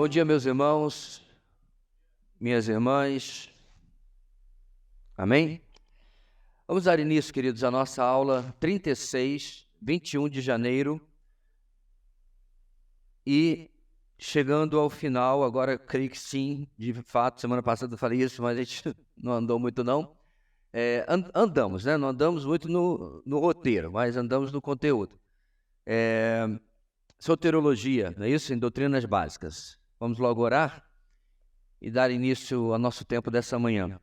Bom dia, meus irmãos, minhas irmãs. Amém? Vamos dar início, queridos, à nossa aula 36, 21 de janeiro. E chegando ao final, agora creio que sim, de fato, semana passada eu falei isso, mas a gente não andou muito não. Andamos, né? Não andamos muito no roteiro, mas andamos no conteúdo. Soteriologia, não é isso? Em doutrinas básicas. Vamos logo orar e dar início ao nosso tempo dessa manhã.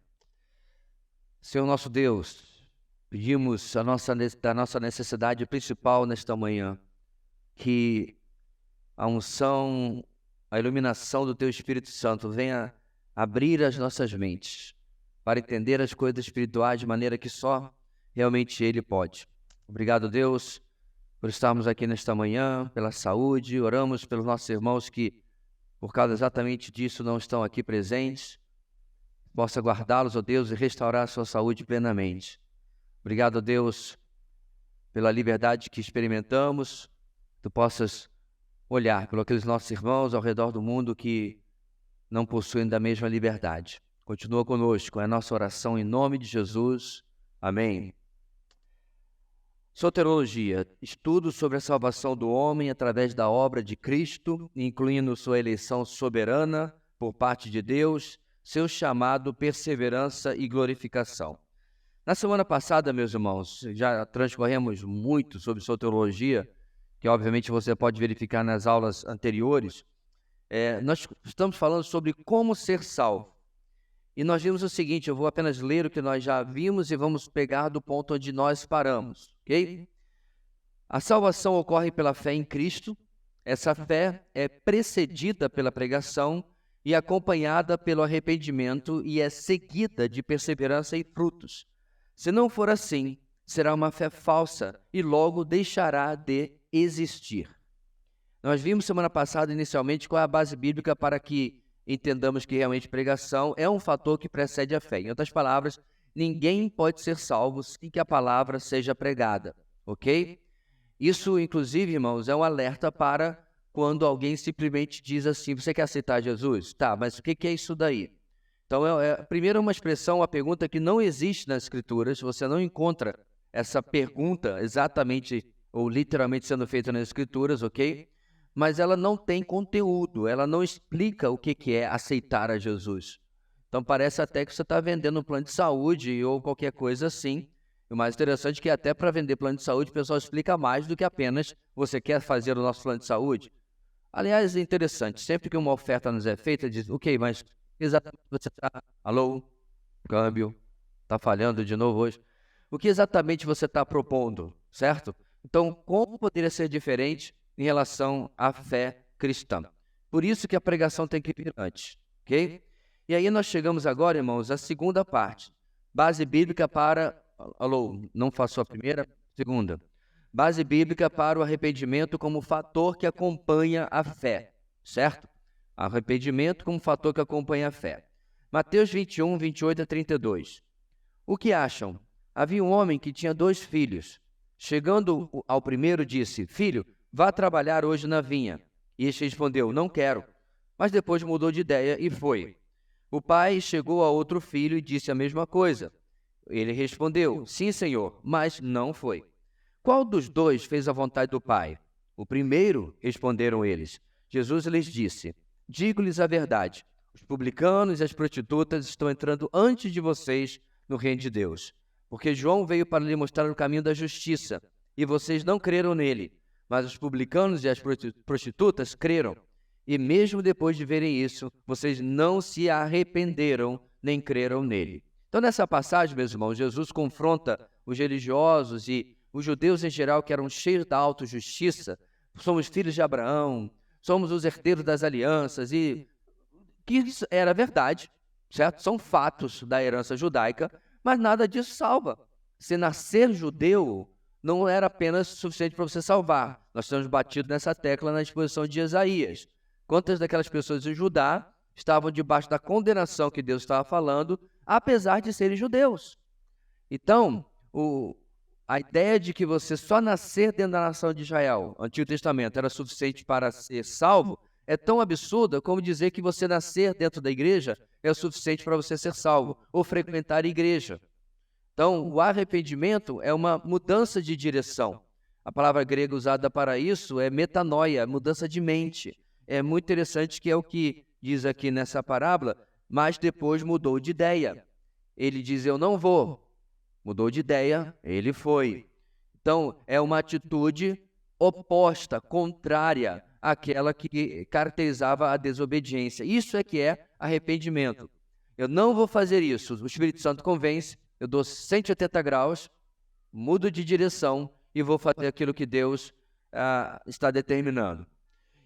Senhor nosso Deus, pedimos da nossa necessidade principal nesta manhã, que a unção, a iluminação do Teu Espírito Santo venha abrir as nossas mentes para entender as coisas espirituais de maneira que só realmente Ele pode. Obrigado, Deus, por estarmos aqui nesta manhã, pela saúde. Oramos pelos nossos irmãos que, por causa exatamente disso, não estão aqui presentes. Possa guardá-los, ó Deus, e restaurar a sua saúde plenamente. Obrigado, Deus, pela liberdade que experimentamos. Tu possas olhar pelos aqueles nossos irmãos ao redor do mundo que não possuem da mesma liberdade. Continua conosco, é a nossa oração em nome de Jesus. Amém. Soteriologia, estudo sobre a salvação do homem através da obra de Cristo, incluindo sua eleição soberana por parte de Deus, seu chamado, perseverança e glorificação. Na semana passada, meus irmãos, já transcorremos muito sobre soteriologia, que obviamente você pode verificar nas aulas anteriores. Nós estamos falando sobre como ser salvo. E nós vimos o seguinte, eu vou apenas ler o que nós já vimos e vamos pegar do ponto onde nós paramos, ok? A salvação ocorre pela fé em Cristo. Essa fé é precedida pela pregação e acompanhada pelo arrependimento e é seguida de perseverança e frutos. Se não for assim, será uma fé falsa e logo deixará de existir. Nós vimos semana passada inicialmente qual é a base bíblica para que entendamos que realmente pregação é um fator que precede a fé. Em outras palavras, ninguém pode ser salvo sem que a palavra seja pregada, ok? Isso, inclusive, irmãos, é um alerta para quando alguém simplesmente diz assim, você quer aceitar Jesus? Tá, mas o que é isso daí? Então, primeiro uma expressão, uma pergunta que não existe nas Escrituras, você não encontra essa pergunta exatamente ou literalmente sendo feita nas Escrituras, ok? Mas ela não tem conteúdo, ela não explica o que é aceitar a Jesus. Então parece até que você está vendendo um plano de saúde ou qualquer coisa assim. O mais interessante é que até para vender plano de saúde o pessoal explica mais do que apenas você quer fazer o nosso plano de saúde. Aliás, é interessante, sempre que uma oferta nos é feita, diz, ok, mas exatamente você está... Alô? Câmbio? Está falhando de novo hoje? O que exatamente você está propondo, certo? Então, como poderia ser diferente em relação à fé cristã? Por isso que a pregação tem que vir antes, ok? E aí nós chegamos agora, irmãos, à segunda parte. Base bíblica para... Alô, não faço a primeira, segunda. Base bíblica para o arrependimento como fator que acompanha a fé, certo? Arrependimento como fator que acompanha a fé. Mateus 21, 28 a 32. O que acham? Havia um homem que tinha 2 filhos. Chegando ao primeiro, disse, filho, vá trabalhar hoje na vinha. E este respondeu, não quero. Mas depois mudou de ideia e foi. O pai chegou a outro filho e disse a mesma coisa. Ele respondeu, sim, senhor, mas não foi. Qual dos 2 fez a vontade do pai? O primeiro, responderam eles. Jesus lhes disse, digo-lhes a verdade, os publicanos e as prostitutas estão entrando antes de vocês no reino de Deus. Porque João veio para lhe mostrar o caminho da justiça, e vocês não creram nele. Mas os publicanos e as prostitutas creram. E mesmo depois de verem isso, vocês não se arrependeram nem creram nele. Então, nessa passagem, meus irmãos, Jesus confronta os religiosos e os judeus em geral que eram cheios da autojustiça. Somos filhos de Abraão, somos os herdeiros das alianças, e que isso era verdade, certo? São fatos da herança judaica, mas nada disso salva. Se nascer judeu não era apenas suficiente para você salvar. Nós temos batido nessa tecla na exposição de Isaías. Quantas daquelas pessoas em Judá estavam debaixo da condenação que Deus estava falando, apesar de serem judeus? Então, a ideia de que você só nascer dentro da nação de Israel, Antigo Testamento, era suficiente para ser salvo, é tão absurda como dizer que você nascer dentro da igreja é o suficiente para você ser salvo, ou frequentar a igreja. Então, o arrependimento é uma mudança de direção. A palavra grega usada para isso é metanoia, mudança de mente. É muito interessante que é o que diz aqui nessa parábola, mas depois mudou de ideia. Ele diz, eu não vou. Mudou de ideia, ele foi. Então, é uma atitude oposta, contrária àquela que caracterizava a desobediência. Isso é que é arrependimento. Eu não vou fazer isso. O Espírito Santo convence, eu dou 180 graus, mudo de direção e vou fazer aquilo que Deus está determinando.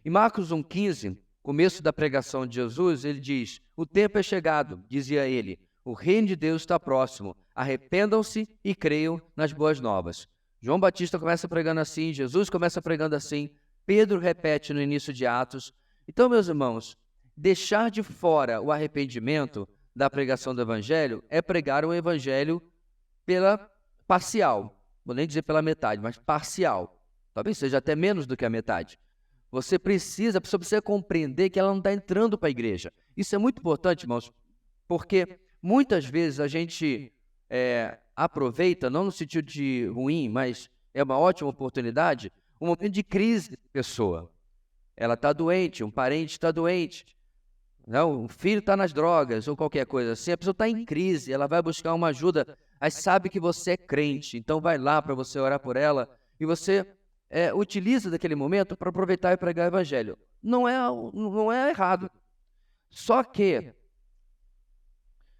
Em Marcos 1,15, começo da pregação de Jesus, ele diz, o tempo é chegado, dizia ele, o reino de Deus está próximo, arrependam-se e creiam nas boas novas. João Batista começa pregando assim, Jesus começa pregando assim, Pedro repete no início de Atos. Então, meus irmãos, deixar de fora o arrependimento da pregação do Evangelho é pregar um Evangelho pela parcial. Vou nem dizer pela metade, mas parcial. Talvez seja até menos do que a metade. A pessoa precisa compreender que ela não está entrando para a igreja. Isso é muito importante, irmãos, porque muitas vezes a gente aproveita, não no sentido de ruim, mas é uma ótima oportunidade, um momento de crise da pessoa. Ela está doente, um parente está doente, não, um filho está nas drogas ou qualquer coisa assim, a pessoa está em crise, ela vai buscar uma ajuda, mas sabe que você é crente, então vai lá para você orar por ela e você utiliza daquele momento para aproveitar e pregar o Evangelho. Não é errado. Só que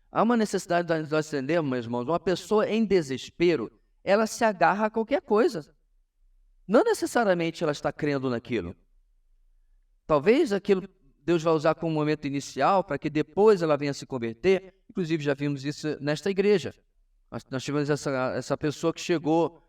há uma necessidade de nós entendermos, meus irmãos, uma pessoa em desespero, ela se agarra a qualquer coisa. Não necessariamente ela está crendo naquilo. Talvez aquilo Deus vai usar como momento inicial para que depois ela venha se converter. Inclusive já vimos isso nesta igreja. Nós tivemos essa pessoa que chegou,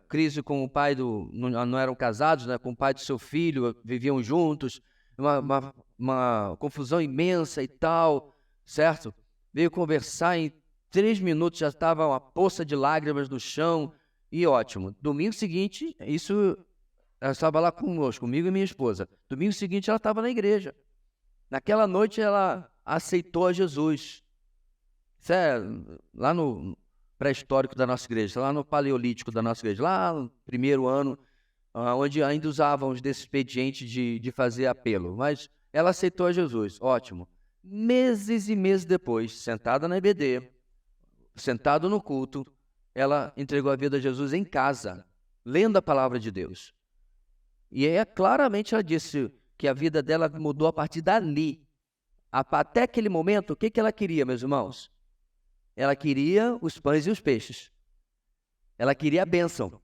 crise com o pai não eram casados, né, com o pai do seu filho, viviam juntos, uma confusão imensa e tal, certo? Veio conversar, em 3 minutos já estava uma poça de lágrimas no chão, e ótimo. Domingo seguinte, ela estava lá comigo e minha esposa. Domingo seguinte ela estava na igreja. Naquela noite ela aceitou a Jesus. Isso é lá no pré-histórico da nossa igreja, lá no paleolítico da nossa igreja, lá no primeiro ano, onde ainda usávamos desse expediente de fazer apelo. Mas ela aceitou a Jesus, ótimo. Meses e meses depois, sentada na EBD, sentado no culto, ela entregou a vida a Jesus em casa, lendo a palavra de Deus. E claramente ela disse que a vida dela mudou a partir dali. Até aquele momento, o que ela queria, meus irmãos? Ela queria os pães e os peixes. Ela queria a bênção.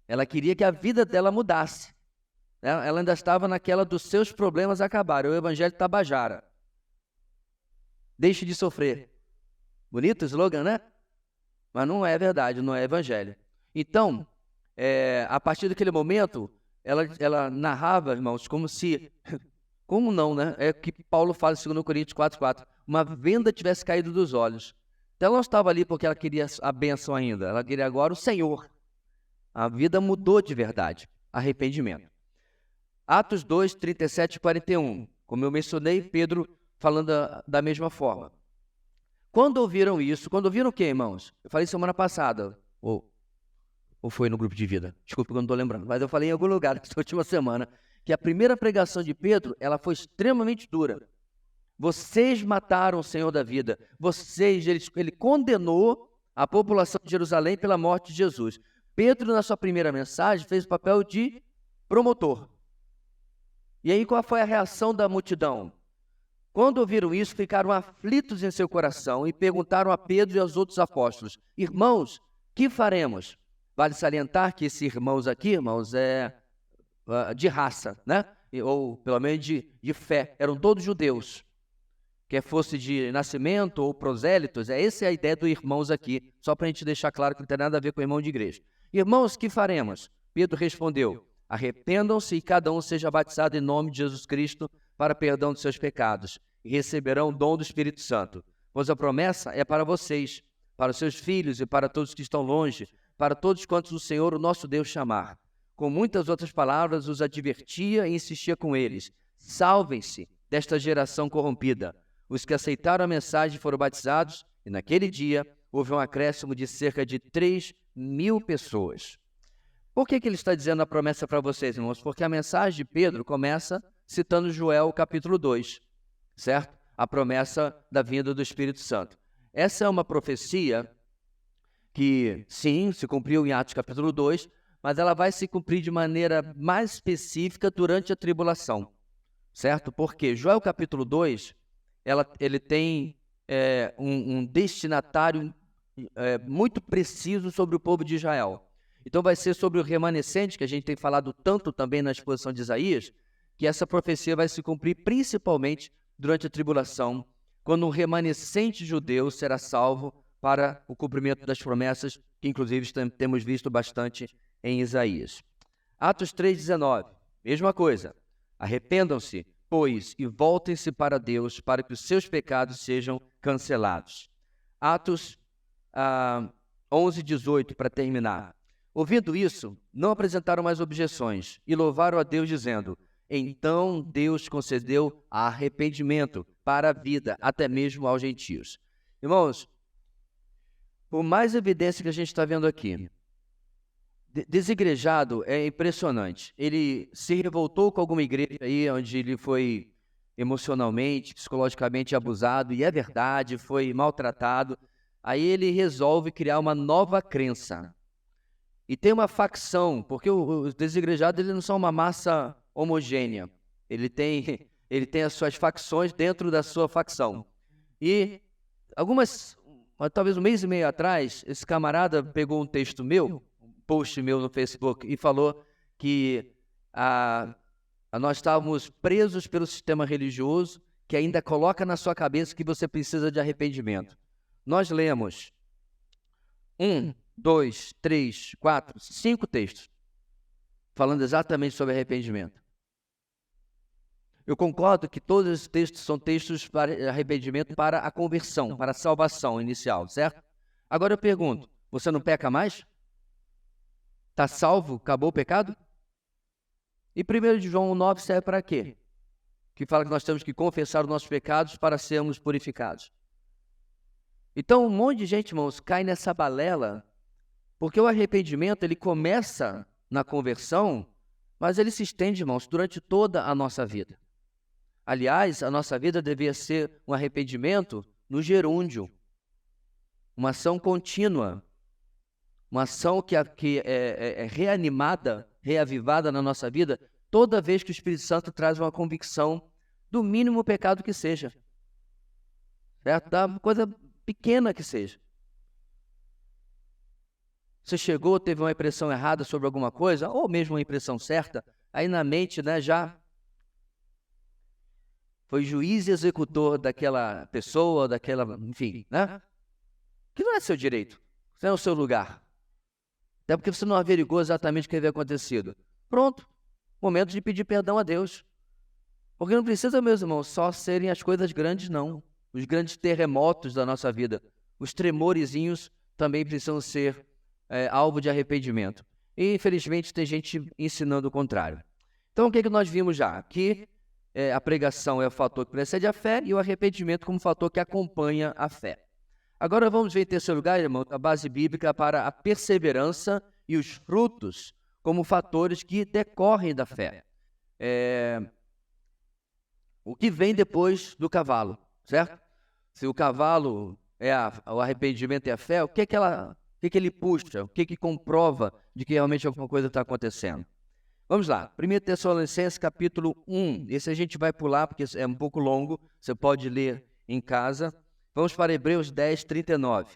Ela queria que a vida dela mudasse. Ela ainda estava naquela dos seus problemas acabarem. O evangelho tabajara. Deixe de sofrer. Bonito slogan, né? Mas não é verdade, não é evangelho. Então, a partir daquele momento, ela narrava, irmãos, como se... Como não, né? É o que Paulo fala em 2 Coríntios 4,4. Uma venda tivesse caído dos olhos. Então, ela não estava ali porque ela queria a bênção ainda. Ela queria agora o Senhor. A vida mudou de verdade. Arrependimento. Atos 2, 37 e 41. Como eu mencionei, Pedro falando da mesma forma. Quando ouviram isso, quando ouviram o quê, irmãos? Eu falei semana passada, ou foi no grupo de vida, desculpa que eu não estou lembrando, mas eu falei em algum lugar essa última semana, que a primeira pregação de Pedro, ela foi extremamente dura. Vocês mataram o Senhor da vida, ele condenou a população de Jerusalém pela morte de Jesus. Pedro, na sua primeira mensagem, fez o papel de promotor. E aí qual foi a reação da multidão? Quando ouviram isso, ficaram aflitos em seu coração e perguntaram a Pedro e aos outros apóstolos: irmãos, que faremos? Vale salientar que esse irmãos aqui, irmãos, é de raça, né? Ou pelo menos de fé. Eram todos judeus. Quer fosse de nascimento ou prosélitos, essa é a ideia do irmãos aqui, só para a gente deixar claro que não tem nada a ver com irmão de igreja. Irmãos, que faremos? Pedro respondeu: arrependam-se e cada um seja batizado em nome de Jesus Cristo para perdão de seus pecados, e receberão o dom do Espírito Santo. Pois a promessa é para vocês, para os seus filhos e para todos que estão longe, para todos quantos o Senhor, o nosso Deus, chamar. Com muitas outras palavras, os advertia e insistia com eles: salvem-se desta geração corrompida. Os que aceitaram a mensagem foram batizados, e naquele dia houve um acréscimo de cerca de 3.000 pessoas. Por que ele está dizendo a promessa para vocês, irmãos? Porque a mensagem de Pedro começa citando Joel, capítulo 2, certo? A promessa da vinda do Espírito Santo. Essa é uma profecia que, sim, se cumpriu em Atos capítulo 2, mas ela vai se cumprir de maneira mais específica durante a tribulação, certo? Porque Joel capítulo 2, ele tem um destinatário muito preciso sobre o povo de Israel. Então vai ser sobre o remanescente, que a gente tem falado tanto também na exposição de Isaías, que essa profecia vai se cumprir principalmente durante a tribulação, quando um remanescente judeu será salvo para o cumprimento das promessas, que inclusive temos visto bastante em Isaías. Atos 3,19, mesma coisa. Arrependam-se, pois, e voltem-se para Deus, para que os seus pecados sejam cancelados. Atos 11,18, para terminar. Ouvindo isso, não apresentaram mais objeções e louvaram a Deus, dizendo: então Deus concedeu arrependimento para a vida, até mesmo aos gentios. Irmãos, por mais evidência que a gente está vendo aqui, desigrejado é impressionante. Ele se revoltou com alguma igreja aí, onde ele foi emocionalmente, psicologicamente abusado, e é verdade, foi maltratado. Aí ele resolve criar uma nova crença. E tem uma facção, porque os desigrejados eles não são uma massa homogênea. Ele tem as suas facções dentro da sua facção. E talvez um mês e meio atrás, esse camarada pegou um texto meu, um post meu no Facebook, e falou que nós estávamos presos pelo sistema religioso, que ainda coloca na sua cabeça que você precisa de arrependimento. Nós lemos 1, 2, 3, 4, 5 textos falando exatamente sobre arrependimento. Eu concordo que todos esses textos são textos para arrependimento para a conversão, para a salvação inicial, certo? Agora eu pergunto, você não peca mais? Está salvo? Acabou o pecado? E 1 João 9 serve para quê? Que fala que nós temos que confessar os nossos pecados para sermos purificados. Então um monte de gente, irmãos, cai nessa balela, porque o arrependimento ele começa na conversão, mas ele se estende, irmãos, durante toda a nossa vida. Aliás, a nossa vida devia ser um arrependimento no gerúndio, uma ação contínua, uma ação que é reanimada, reavivada na nossa vida, toda vez que o Espírito Santo traz uma convicção do mínimo pecado que seja, certo? Da coisa pequena que seja. Você chegou, teve uma impressão errada sobre alguma coisa, ou mesmo uma impressão certa, aí na mente, já foi juiz e executor daquela pessoa, enfim, que não é seu direito, não é o seu lugar. Até porque você não averigou exatamente o que havia acontecido. Pronto, momento de pedir perdão a Deus. Porque não precisa, meus irmãos, só serem as coisas grandes, não. Os grandes terremotos da nossa vida, os tremorezinhos também precisam ser alvo de arrependimento. E, infelizmente, tem gente ensinando o contrário. Então, o que nós vimos já? Que a pregação é o fator que precede a fé e o arrependimento como fator que acompanha a fé. Agora vamos ver, em terceiro lugar, irmão, a base bíblica para a perseverança e os frutos como fatores que decorrem da fé. O que vem depois do cavalo, certo? Se o cavalo o arrependimento e a fé, o que ele puxa? O que comprova de que realmente alguma coisa está acontecendo? Vamos lá, 1 Tessalonicenses capítulo 1, esse a gente vai pular porque é um pouco longo, você pode ler em casa. Vamos para Hebreus 10, 39.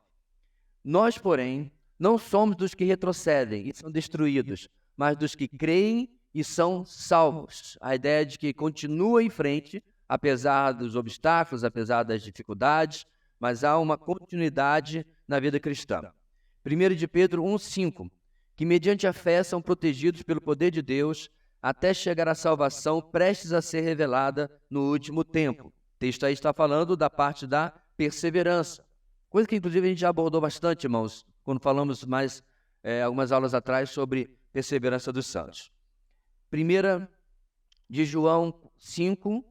Nós, porém, não somos dos que retrocedem e são destruídos, mas dos que creem e são salvos. A ideia de que continua em frente, apesar dos obstáculos, apesar das dificuldades, mas há uma continuidade na vida cristã. 1 de Pedro 1, 5. Que mediante a fé são protegidos pelo poder de Deus até chegar à salvação prestes a ser revelada no último tempo. O texto aí está falando da parte da perseverança, coisa que inclusive a gente já abordou bastante, irmãos, quando falamos mais algumas aulas atrás sobre perseverança dos santos. 1 de João 5,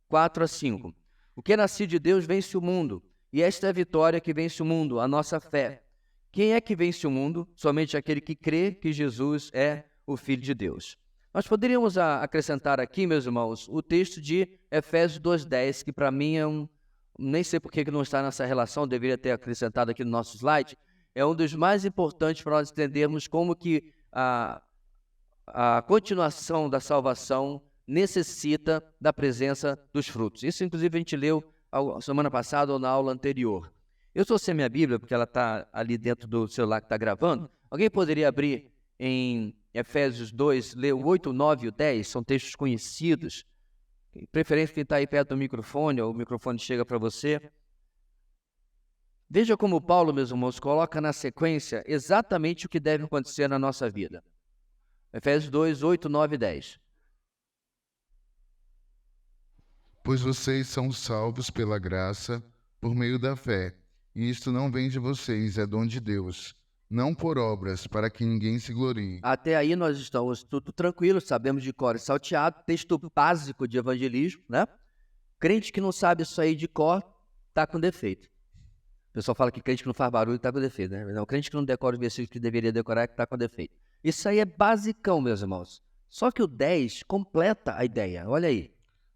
4 a 5. O que é nascido de Deus vence o mundo, e esta é a vitória que vence o mundo, a nossa fé. Quem é que vence o mundo? Somente aquele que crê que Jesus é o Filho de Deus. Nós poderíamos acrescentar aqui, meus irmãos, o texto de Efésios 2:10, que para mim nem sei por que não está nessa relação, deveria ter acrescentado aqui no nosso slide, é um dos mais importantes para nós entendermos como que a continuação da salvação necessita da presença dos frutos. Isso, inclusive, a gente leu semana passada ou na aula anterior. Eu estou sem a minha Bíblia, porque ela está ali dentro do celular que está gravando. Alguém poderia abrir em Efésios 2, ler o 8, o 9 e o 10? São textos conhecidos. De preferência, quem está aí perto do microfone, ou o microfone chega para você. Veja como Paulo, meus irmãos, coloca na sequência exatamente o que deve acontecer na nossa vida. Efésios 2, 8, 9 e 10. Pois vocês são salvos pela graça, por meio da fé. E isto não vem de vocês, é dom de Deus, não por obras, para que ninguém se glorie. Até aí nós estamos tudo tranquilo, sabemos de cor e salteado, texto básico de evangelismo, né? Crente que não sabe isso aí de cor, está com defeito. O pessoal fala que crente que não faz barulho está com defeito, né? Não, crente que não decora os versículos que deveria decorar está com defeito. Isso aí é basicão, meus irmãos. Só que o 10 completa a ideia, olha aí.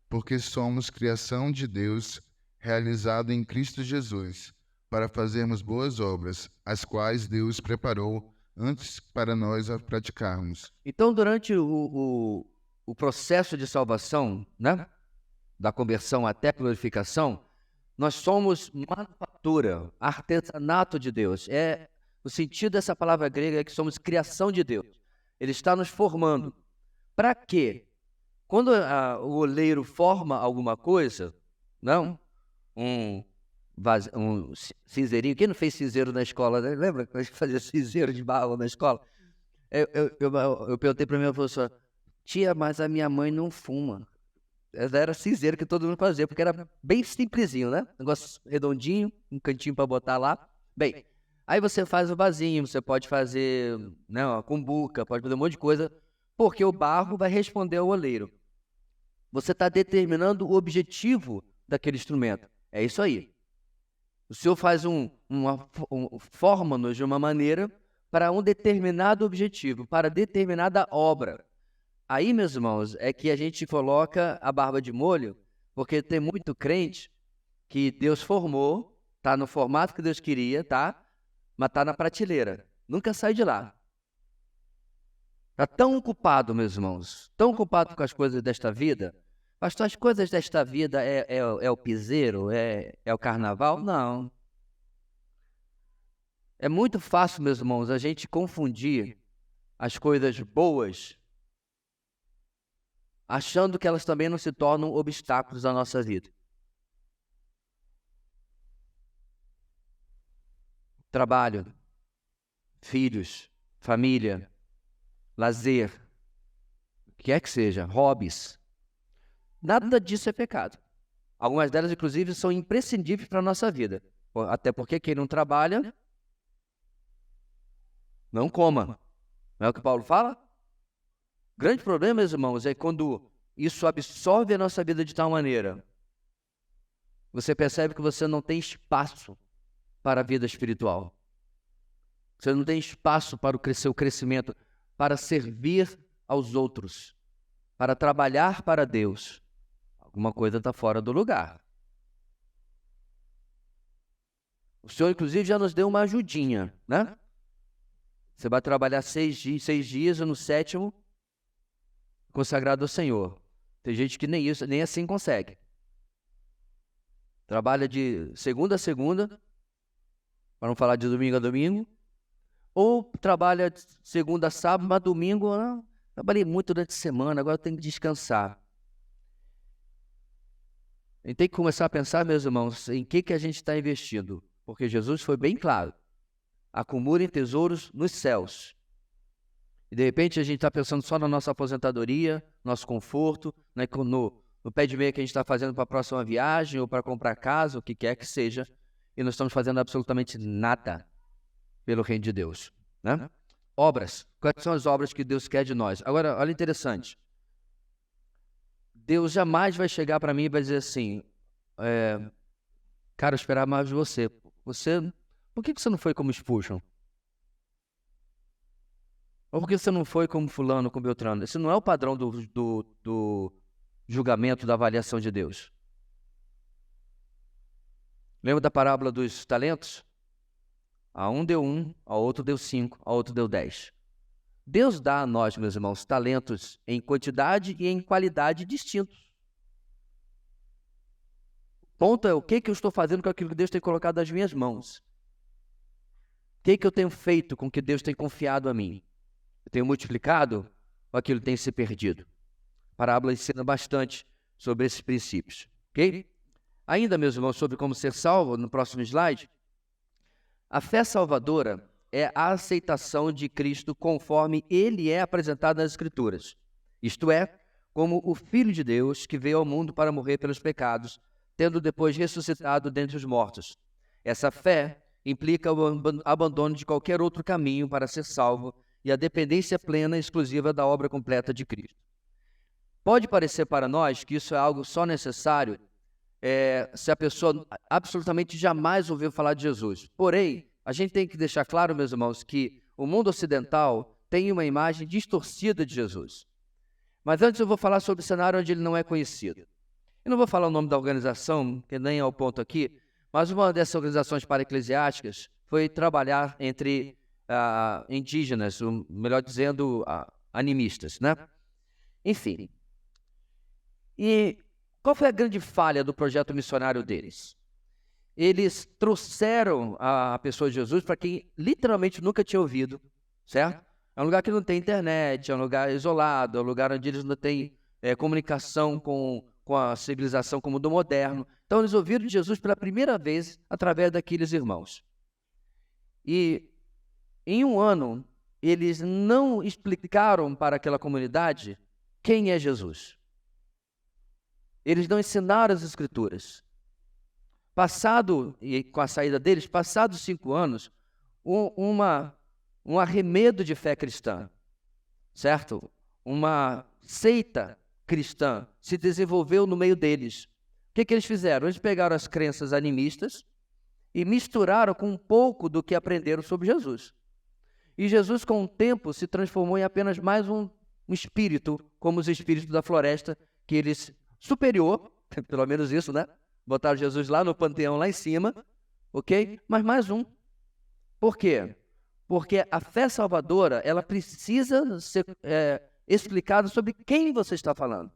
Porque somos criação de Deus, realizada em Cristo Jesus, para fazermos boas obras, as quais Deus preparou antes para nós a praticarmos. Então, durante o processo de salvação, né, da conversão até a glorificação, nós somos manufatura, artesanato de Deus. O sentido dessa palavra grega é que somos criação de Deus. Ele está nos formando. Para quê? Quando o oleiro forma alguma coisa, não? Um cinzeirinho. Quem não fez cinzeiro na escola, né? Lembra que a gente fazia cinzeiro de barro na escola? Eu perguntei para minha professora, tia, mas a minha mãe não fuma. Era cinzeiro que todo mundo fazia, porque era bem simplesinho, né? Negócio redondinho, um cantinho para botar lá. Bem, aí você faz o vasinho, você pode fazer, né, uma cumbuca, pode fazer um monte de coisa, porque o barro vai responder ao oleiro. Você está determinando o objetivo daquele instrumento. É isso aí. O Senhor faz forma-nos de uma maneira para um determinado objetivo, para determinada obra. Aí, meus irmãos, é que a gente coloca a barba de molho, porque tem muito crente que Deus formou, está no formato que Deus queria, tá? Mas está na prateleira. Nunca sai de lá. Está tão ocupado, meus irmãos, tão ocupado com as coisas desta vida. Pastor, as coisas desta vida é o piseiro? É o carnaval? Não. É muito fácil, meus irmãos, a gente confundir as coisas boas, achando que elas também não se tornam obstáculos à nossa vida. Trabalho, filhos, família, lazer, o que é que seja, hobbies. Nada disso é pecado. Algumas delas, inclusive, são imprescindíveis para a nossa vida. Até porque quem não trabalha, não coma. Não é o que Paulo fala? O grande problema, meus irmãos, é quando isso absorve a nossa vida de tal maneira. Você percebe que você não tem espaço para a vida espiritual. Você não tem espaço para o seu crescimento, para servir aos outros, para trabalhar para Deus. Alguma coisa está fora do lugar. O Senhor, inclusive, já nos deu uma ajudinha, né? Você vai trabalhar 6 dias e no 7º, consagrado ao Senhor. Tem gente que nem isso, nem assim consegue. Trabalha de segunda a segunda, para não falar de domingo a domingo, ou trabalha de segunda a sábado, mas domingo, não, trabalhei muito durante a semana, agora eu tenho que descansar. A gente tem que começar a pensar, meus irmãos, em que a gente está investindo, porque Jesus foi bem claro. Acumulem tesouros nos céus. E de repente a gente está pensando só na nossa aposentadoria, nosso conforto, né, no pé de meia que a gente está fazendo para a próxima viagem ou para comprar casa, o que quer que seja, e não estamos fazendo absolutamente nada pelo reino de Deus, né? Obras. Quais são as obras que Deus quer de nós? Agora, olha interessante. Deus jamais vai chegar para mim e vai dizer assim, cara, eu esperava mais de você. Por que você não foi como Spurgeon? Ou por que você não foi como fulano, como Beltrano? Esse não é o padrão do julgamento, da avaliação de Deus. Lembra da parábola dos talentos? A um deu 1, a outro deu 5, a outro deu 10. Deus dá a nós, meus irmãos, talentos em quantidade e em qualidade distintos. O ponto é o que eu estou fazendo com aquilo que Deus tem colocado nas minhas mãos. O que eu tenho feito com o que Deus tem confiado a mim? Eu tenho multiplicado ou aquilo tem se perdido? A parábola ensina bastante sobre esses princípios, ok? Ainda, meus irmãos, sobre como ser salvo, no próximo slide, a fé salvadora é a aceitação de Cristo conforme Ele é apresentado nas Escrituras. Isto é, como o Filho de Deus que veio ao mundo para morrer pelos pecados, tendo depois ressuscitado dentre os mortos. Essa fé implica o abandono de qualquer outro caminho para ser salvo e a dependência plena e exclusiva da obra completa de Cristo. Pode parecer para nós que isso é algo só necessário se a pessoa absolutamente jamais ouviu falar de Jesus. Porém, a gente tem que deixar claro, meus irmãos, que o mundo ocidental tem uma imagem distorcida de Jesus. Mas antes eu vou falar sobre o cenário onde ele não é conhecido. Eu não vou falar o nome da organização, que nem é o ponto aqui, mas uma dessas organizações para-eclesiásticas foi trabalhar entre indígenas, melhor dizendo, animistas, né? Enfim. E qual foi a grande falha do projeto missionário deles? Eles trouxeram a pessoa de Jesus para quem literalmente nunca tinha ouvido, certo? É um lugar que não tem internet, é um lugar isolado, é um lugar onde eles não têm comunicação com a civilização como do moderno. Então eles ouviram de Jesus pela primeira vez através daqueles irmãos. E em um ano, eles não explicaram para aquela comunidade quem é Jesus. Eles não ensinaram as Escrituras. E com a saída deles, passados 5 anos, um arremedo de fé cristã, certo? Uma seita cristã se desenvolveu no meio deles. O que eles fizeram? Eles pegaram as crenças animistas e misturaram com um pouco do que aprenderam sobre Jesus. E Jesus, com o tempo, se transformou em apenas mais um espírito, como os espíritos da floresta, que eles superior, pelo menos isso, né? Botaram Jesus lá no panteão, lá em cima, ok? Mas mais um. Por quê? Porque a fé salvadora, ela precisa ser explicada sobre quem você está falando.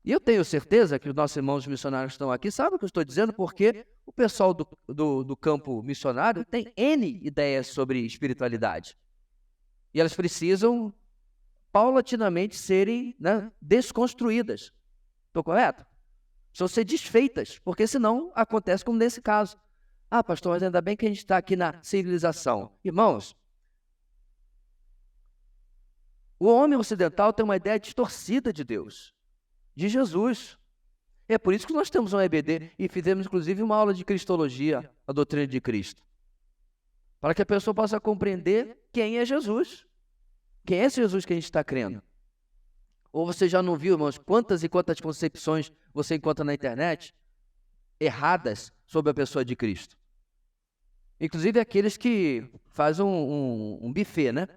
E eu tenho certeza que os nossos irmãos missionários que estão aqui sabem o que eu estou dizendo, porque o pessoal do campo missionário tem N ideias sobre espiritualidade. E elas precisam, paulatinamente, serem, né, desconstruídas. Estou correto? Precisam ser desfeitas, porque senão acontece como nesse caso. Ah, pastor, mas ainda bem que a gente está aqui na civilização. Irmãos, o homem ocidental tem uma ideia distorcida de Deus, de Jesus. É por isso que nós temos um EBD e fizemos, inclusive, uma aula de Cristologia, a doutrina de Cristo, para que a pessoa possa compreender quem é Jesus. Quem é esse Jesus que a gente está crendo? Ou você já não viu, irmãos, quantas e quantas concepções você encontra na internet erradas sobre a pessoa de Cristo? Inclusive aqueles que fazem um buffet, né?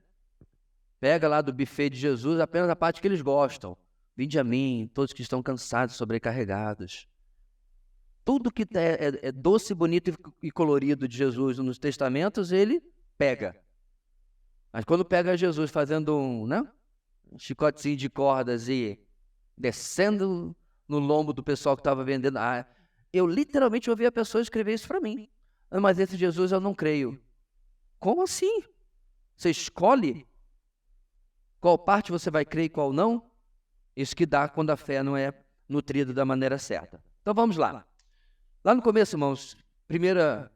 Pega lá do buffet de Jesus apenas a parte que eles gostam. Vinde a mim, todos que estão cansados, sobrecarregados. Tudo que é doce, bonito e colorido de Jesus nos testamentos, ele pega. Mas quando pega Jesus fazendo um chicotezinho de cordas e descendo no lombo do pessoal que estava vendendo, eu literalmente ouvi a pessoa escrever isso para mim. Mas esse Jesus eu não creio. Como assim? Você escolhe qual parte você vai crer e qual não? Isso que dá quando a fé não é nutrida da maneira certa. Então vamos lá. Lá no começo, irmãos, primeira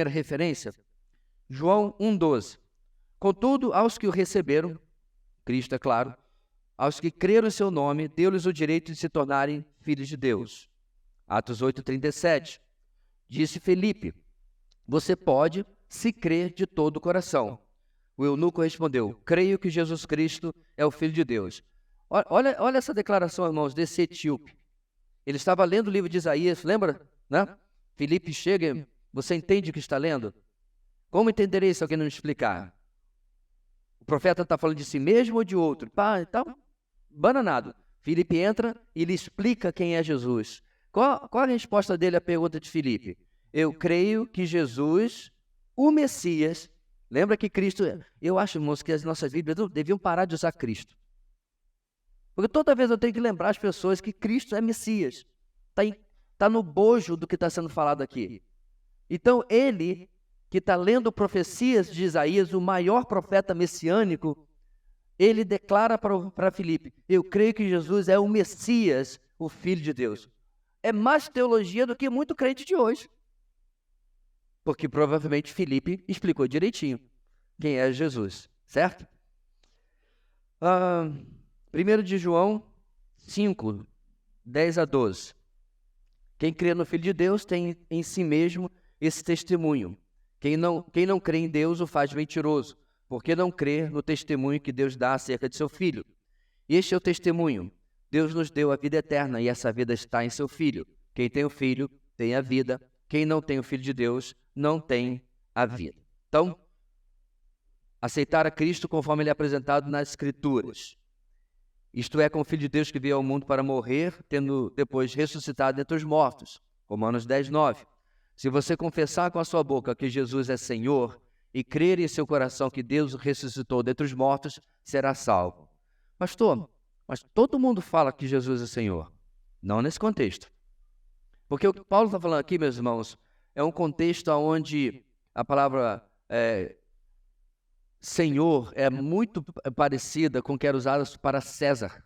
referência, João 1,12. Contudo, aos que o receberam, Cristo é claro, aos que creram em seu nome, deu-lhes o direito de se tornarem filhos de Deus. Atos 8,37. Disse Felipe, você pode, se crer de todo o coração. O eunuco respondeu, creio que Jesus Cristo é o Filho de Deus. Olha essa declaração, irmãos, desse etíope. Ele estava lendo o livro de Isaías, lembra? Né? Filipe chega, você entende o que está lendo? Como entenderei se alguém não me explicar? O profeta está falando de si mesmo ou de outro? Pá, então, bananado. Filipe entra e lhe explica quem é Jesus. Qual a resposta dele à pergunta de Filipe? Eu creio que Jesus, o Messias, lembra que Cristo... Eu acho, irmãos, que as nossas Bíblias deviam parar de usar Cristo. Porque toda vez eu tenho que lembrar as pessoas que Cristo é Messias. Está no bojo do que está sendo falado aqui. Então, ele, que está lendo profecias de Isaías, o maior profeta messiânico, ele declara para Filipe, eu creio que Jesus é o Messias, o Filho de Deus. É mais teologia do que muito crente de hoje. Porque provavelmente Filipe explicou direitinho quem é Jesus, certo? 1 de João 5, 10 a 12. Quem crê no Filho de Deus tem em si mesmo esse testemunho. Quem não crê em Deus o faz mentiroso, porque não crê no testemunho que Deus dá acerca de seu Filho. Este é o testemunho. Deus nos deu a vida eterna e essa vida está em seu Filho. Quem tem o Filho tem a vida. Quem não tem o Filho de Deus não tem a vida. Então, aceitar a Cristo conforme ele é apresentado nas Escrituras. Isto é, com o Filho de Deus que veio ao mundo para morrer, tendo depois ressuscitado dentre os mortos. Romanos 10, 9. Se você confessar com a sua boca que Jesus é Senhor e crer em seu coração que Deus o ressuscitou dentre os mortos, será salvo. Pastor, mas todo mundo fala que Jesus é Senhor. Não nesse contexto. Porque o que Paulo está falando aqui, meus irmãos, é um contexto onde a palavra Senhor é muito parecida com o que era usada para César.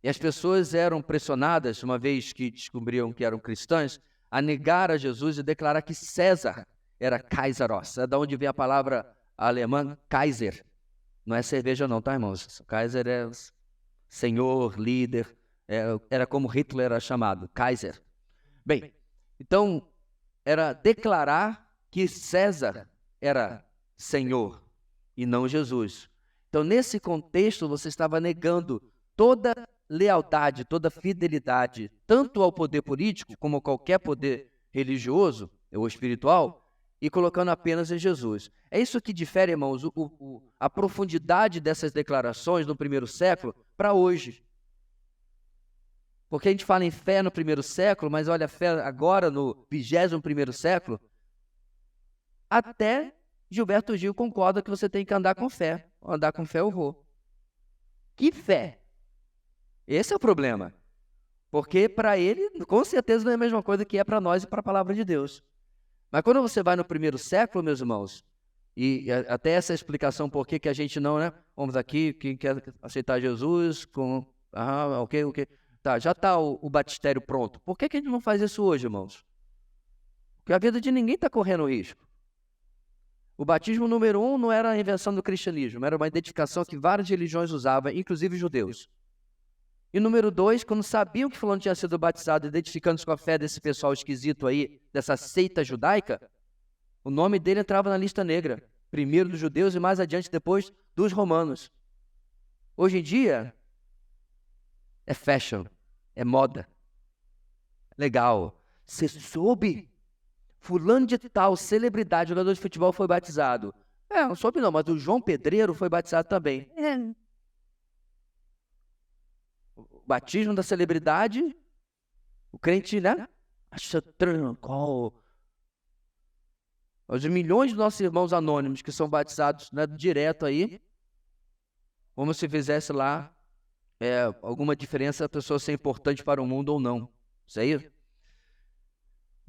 E as pessoas eram pressionadas, uma vez que descobriam que eram cristãs, a negar a Jesus e declarar que César era Kaiseros. É da onde vem a palavra alemã Kaiser. Não é cerveja não, tá, irmãos? Kaiser é senhor, líder, era como Hitler era chamado, Kaiser. Bem, então, era declarar que César era Senhor e não Jesus. Então, nesse contexto, você estava negando toda lealdade, toda fidelidade, tanto ao poder político como a qualquer poder religioso ou espiritual, e colocando apenas em Jesus. É isso que difere, irmãos, a profundidade dessas declarações no primeiro século para hoje. Porque a gente fala em fé no primeiro século, mas olha, a fé agora no 21º século, até Gilberto Gil concorda que você tem que andar com fé. Andar com fé eu vou. Que fé? Esse é o problema. Porque para ele, com certeza, não é a mesma coisa que é para nós e para a palavra de Deus. Mas quando você vai no primeiro século, meus irmãos, e até essa explicação por que a gente não, né? Vamos aqui, quem quer aceitar Jesus, ok. Tá, já está o batistério pronto. Por que a gente não faz isso hoje, irmãos? Porque a vida de ninguém está correndo risco. O batismo número 1 não era a invenção do cristianismo, era uma identificação que várias religiões usavam, inclusive judeus. E número 2, quando sabiam que fulano tinha sido batizado, identificando-se com a fé desse pessoal esquisito aí, dessa seita judaica, o nome dele entrava na lista negra, primeiro dos judeus e mais adiante depois dos romanos. Hoje em dia, é fashion, é moda. Legal. Você soube? Fulano de tal, celebridade, jogador de futebol, foi batizado. Não soube não, mas o João Pedreiro foi batizado também. O batismo da celebridade, o crente, né? Acha tranquilo. Os milhões de nossos irmãos anônimos que são batizados, né, direto aí, como se fizesse lá alguma diferença a pessoa ser importante para o mundo ou não. Isso aí?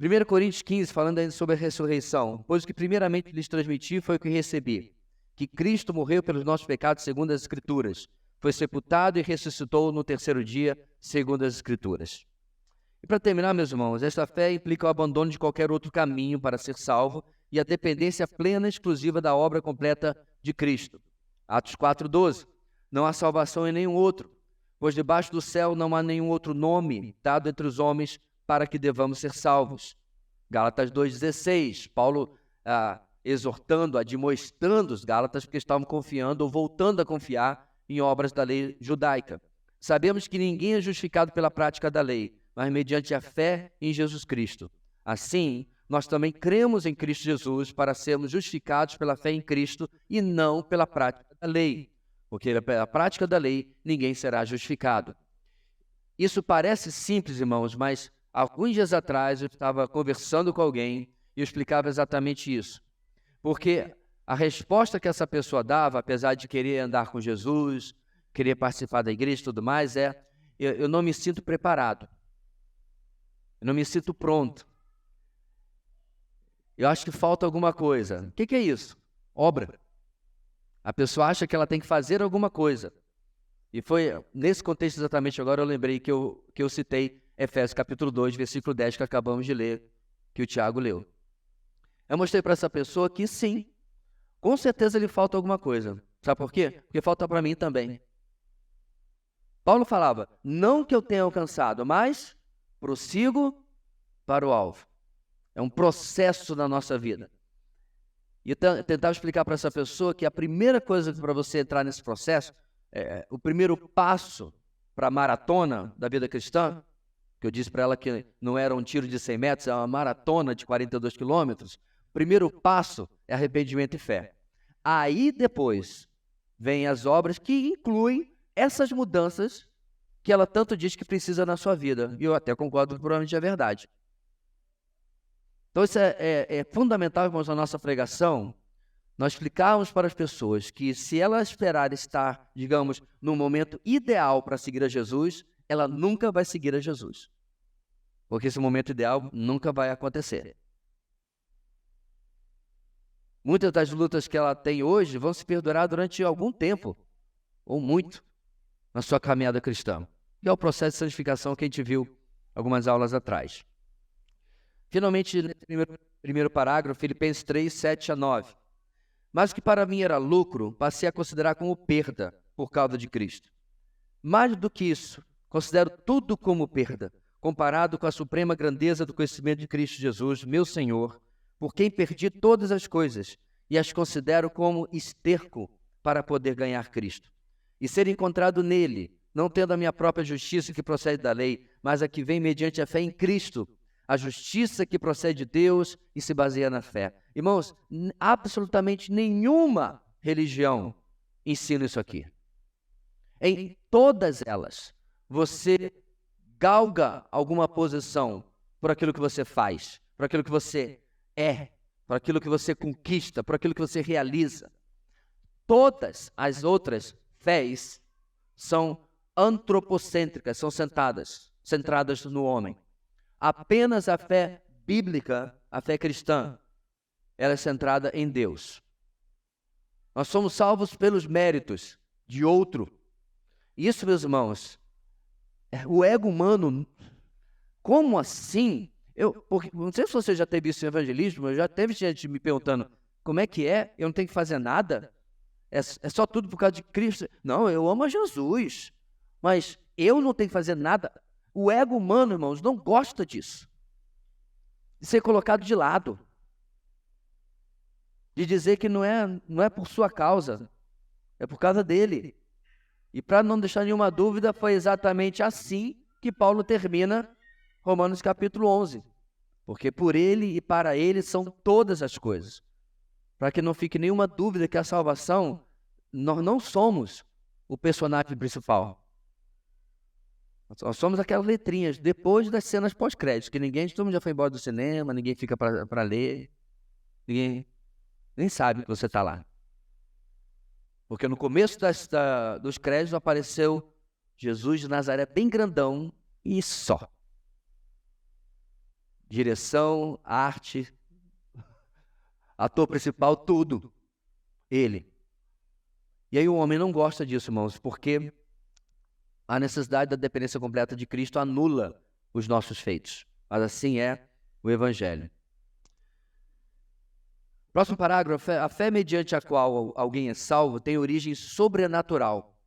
1 Coríntios 15, falando ainda sobre a ressurreição. Pois o que primeiramente lhes transmiti foi o que recebi, que Cristo morreu pelos nossos pecados segundo as Escrituras, foi sepultado e ressuscitou no terceiro dia segundo as Escrituras. E para terminar, meus irmãos, esta fé implica o abandono de qualquer outro caminho para ser salvo e a dependência plena e exclusiva da obra completa de Cristo. Atos 4:12. Não há salvação em nenhum outro, pois debaixo do céu não há nenhum outro nome dado entre os homens para que devamos ser salvos. Gálatas 2:16, Paulo exortando, admoestando os Gálatas porque estavam confiando ou voltando a confiar em obras da lei judaica. Sabemos que ninguém é justificado pela prática da lei, mas mediante a fé em Jesus Cristo. Assim, nós também cremos em Cristo Jesus para sermos justificados pela fé em Cristo e não pela prática da lei, porque pela prática da lei ninguém será justificado. Isso parece simples, irmãos, mas alguns dias atrás eu estava conversando com alguém e eu explicava exatamente isso. Porque a resposta que essa pessoa dava, apesar de querer andar com Jesus, querer participar da igreja e tudo mais, eu não me sinto preparado. Eu não me sinto pronto. Eu acho que falta alguma coisa. O que é isso? Obra. A pessoa acha que ela tem que fazer alguma coisa. E foi nesse contexto exatamente agora eu lembrei que eu citei Efésios capítulo 2, versículo 10, que acabamos de ler, que o Tiago leu. Eu mostrei para essa pessoa que sim, com certeza lhe falta alguma coisa. Sabe por quê? Porque falta para mim também. Paulo falava, não que eu tenha alcançado, mas prossigo para o alvo. É um processo na nossa vida. E eu tentava explicar para essa pessoa que a primeira coisa para você entrar nesse processo, o primeiro passo para a maratona da vida cristã, que eu disse para ela que não era um tiro de 100 metros, é uma maratona de 42 quilômetros, o primeiro passo é arrependimento e fé. Aí depois vêm as obras que incluem essas mudanças que ela tanto diz que precisa na sua vida. E eu até concordo que provavelmente é verdade. Então isso é fundamental, irmãos, na nossa pregação, nós explicarmos para as pessoas que se ela esperar estar, digamos, no momento ideal para seguir a Jesus, ela nunca vai seguir a Jesus. Porque esse momento ideal nunca vai acontecer. Muitas das lutas que ela tem hoje vão se perdurar durante algum tempo, ou muito, na sua caminhada cristã. Que é o processo de santificação que a gente viu algumas aulas atrás. Finalmente, nesse primeiro parágrafo, Filipenses 3, 7 a 9. Mas o que para mim era lucro, passei a considerar como perda por causa de Cristo. Mais do que isso, considero tudo como perda, comparado com a suprema grandeza do conhecimento de Cristo Jesus, meu Senhor, por quem perdi todas as coisas e as considero como esterco para poder ganhar Cristo. E ser encontrado nele, não tendo a minha própria justiça que procede da lei, mas a que vem mediante a fé em Cristo, a justiça que procede de Deus e se baseia na fé. Irmãos, absolutamente nenhuma religião ensina isso aqui. Em todas elas, você galga alguma posição por aquilo que você faz, por aquilo que você é, por aquilo que você conquista, por aquilo que você realiza. Todas as outras fés são antropocêntricas, são centradas no homem. Apenas a fé bíblica, a fé cristã, ela é centrada em Deus. Nós somos salvos pelos méritos de outro. Isso, meus irmãos, o ego humano, como assim? Porque, não sei se você já teve isso em evangelismo, mas já teve gente me perguntando, como é que é? Eu não tenho que fazer nada? É só tudo por causa de Cristo? Não, eu amo a Jesus, mas eu não tenho que fazer nada. O ego humano, irmãos, não gosta disso. De ser colocado de lado. De dizer que não é por sua causa, é por causa dele. E para não deixar nenhuma dúvida, foi exatamente assim que Paulo termina Romanos capítulo 11. Porque por ele e para ele são todas as coisas. Para que não fique nenhuma dúvida que a salvação, nós não somos o personagem principal. Nós somos aquelas letrinhas depois das cenas pós-créditos, que todo mundo já foi embora do cinema, ninguém fica para ler, ninguém nem sabe que você está lá. Porque no começo dos créditos apareceu Jesus de Nazaré bem grandão e só. Direção, arte, ator principal, tudo. Ele. E aí o homem não gosta disso, irmãos, porque a necessidade da dependência completa de Cristo anula os nossos feitos. Mas assim é o Evangelho. Próximo parágrafo, a fé mediante a qual alguém é salvo tem origem sobrenatural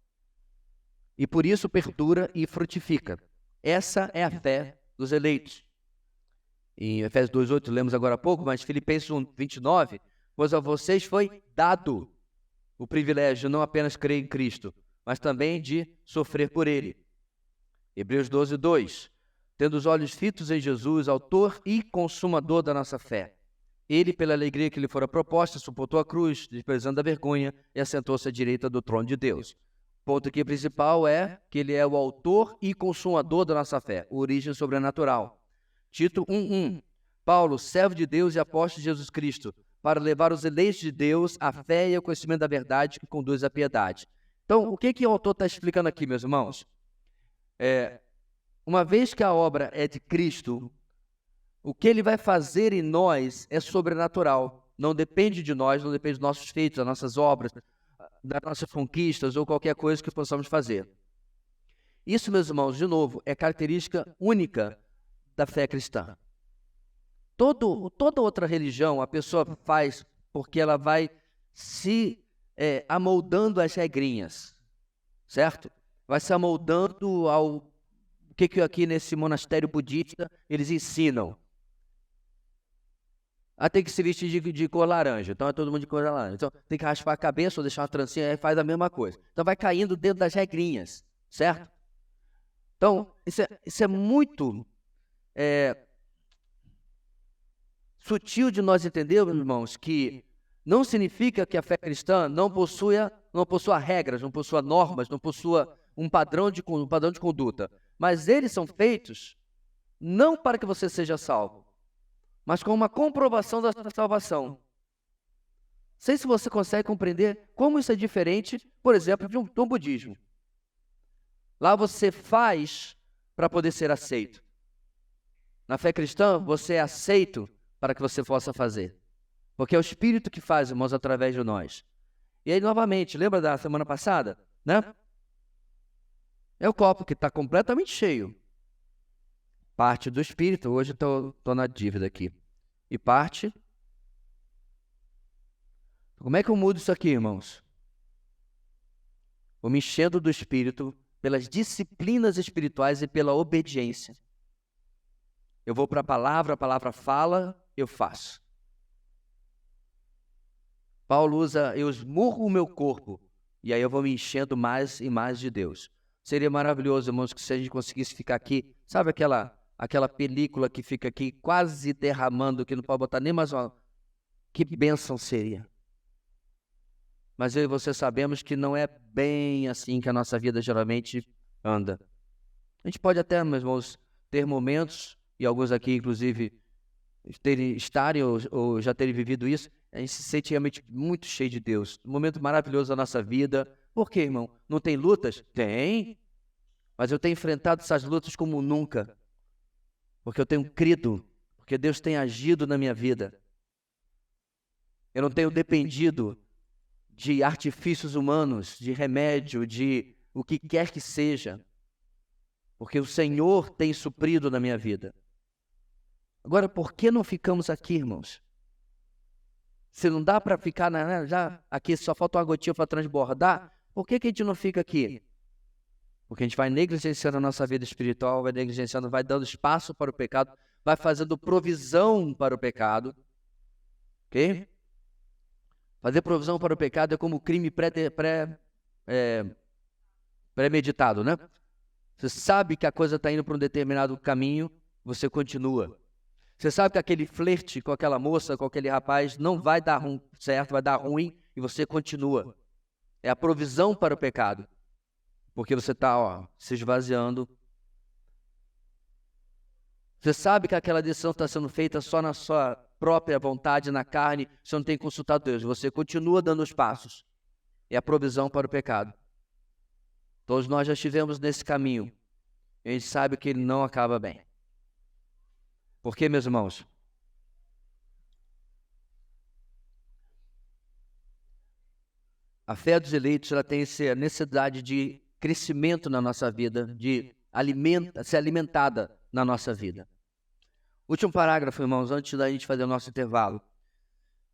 e por isso perdura e frutifica. Essa é a fé dos eleitos. Em Efésios 2,8 lemos agora há pouco, mas Filipenses 1,29, pois a vocês foi dado o privilégio de não apenas crer em Cristo, mas também de sofrer por ele. Hebreus 12, 2. Tendo os olhos fitos em Jesus, autor e consumador da nossa fé. Ele, pela alegria que lhe fora proposta, suportou a cruz, desprezando a vergonha, e assentou-se à direita do trono de Deus. O ponto aqui principal é que ele é o autor e consumador da nossa fé, origem sobrenatural. Tito 1:1. Paulo, servo de Deus e apóstolo de Jesus Cristo, para levar os eleitos de Deus à fé e ao conhecimento da verdade que conduz à piedade. Então, o que o autor está explicando aqui, meus irmãos? Uma vez que a obra é de Cristo, o que ele vai fazer em nós é sobrenatural. Não depende de nós, não depende dos nossos feitos, das nossas obras, das nossas conquistas ou qualquer coisa que possamos fazer. Isso, meus irmãos, de novo, é característica única da fé cristã. Toda outra religião a pessoa faz porque ela vai se amoldando às regrinhas, certo? Vai se amoldando ao que aqui nesse monastério budista eles ensinam. Tem que se vestir de cor laranja, então é todo mundo de cor laranja. Então tem que raspar a cabeça ou deixar uma trancinha, aí faz a mesma coisa. Então vai caindo dentro das regrinhas, certo? Então isso é muito sutil de nós entendermos, irmãos, que não significa que a fé cristã não possua regras, não possua normas, não possua um padrão de conduta. Mas eles são feitos não para que você seja salvo, mas com uma comprovação da sua salvação. Não sei se você consegue compreender como isso é diferente, por exemplo, de um budismo. Lá você faz para poder ser aceito. Na fé cristã, você é aceito para que você possa fazer. Porque é o Espírito que faz, irmãos, através de nós. E aí, novamente, lembra da semana passada? Né? É o copo que está completamente cheio. Parte do Espírito, hoje estou na dívida aqui. E parte... Como é que eu mudo isso aqui, irmãos? Vou me enchendo do Espírito pelas disciplinas espirituais e pela obediência. Eu vou para a palavra fala, eu faço. Paulo usa, eu esmurro o meu corpo, e aí eu vou me enchendo mais e mais de Deus. Seria maravilhoso, irmãos, que se a gente conseguisse ficar aqui, sabe aquela película que fica aqui quase derramando, que não pode botar nem mais uma... Que bênção seria. Mas eu e você sabemos que não é bem assim que a nossa vida geralmente anda. A gente pode até, meus irmãos, ter momentos, e alguns aqui, inclusive, estarem ou já terem vivido isso, a gente se sente realmente muito cheio de Deus. Um momento maravilhoso da nossa vida. Por quê, irmão? Não tem lutas? Tem. Mas eu tenho enfrentado essas lutas como nunca. Porque eu tenho crido, porque Deus tem agido na minha vida. Eu não tenho dependido de artifícios humanos, de remédio, de o que quer que seja. Porque o Senhor tem suprido na minha vida. Agora, por que não ficamos aqui, irmãos? Se não dá para ficar, já aqui só falta uma gotinha para transbordar, por que a gente não fica aqui? Porque a gente vai negligenciando a nossa vida espiritual, vai negligenciando, vai dando espaço para o pecado, vai fazendo provisão para o pecado. Ok? Fazer provisão para o pecado é como crime premeditado, né? Você sabe que a coisa está indo para um determinado caminho, você continua. Você sabe que aquele flerte com aquela moça, com aquele rapaz, não vai dar certo, vai dar ruim, e você continua. É a provisão para o pecado. Porque você está se esvaziando. Você sabe que aquela decisão está sendo feita só na sua própria vontade, na carne, você não tem consultado Deus. Você continua dando os passos. É a provisão para o pecado. Todos nós já estivemos nesse caminho. E a gente sabe que ele não acaba bem. Por quê, meus irmãos? A fé dos eleitos ela tem essa necessidade de crescimento na nossa vida, de ser alimentada na nossa vida. Último parágrafo, irmãos, antes da gente fazer o nosso intervalo.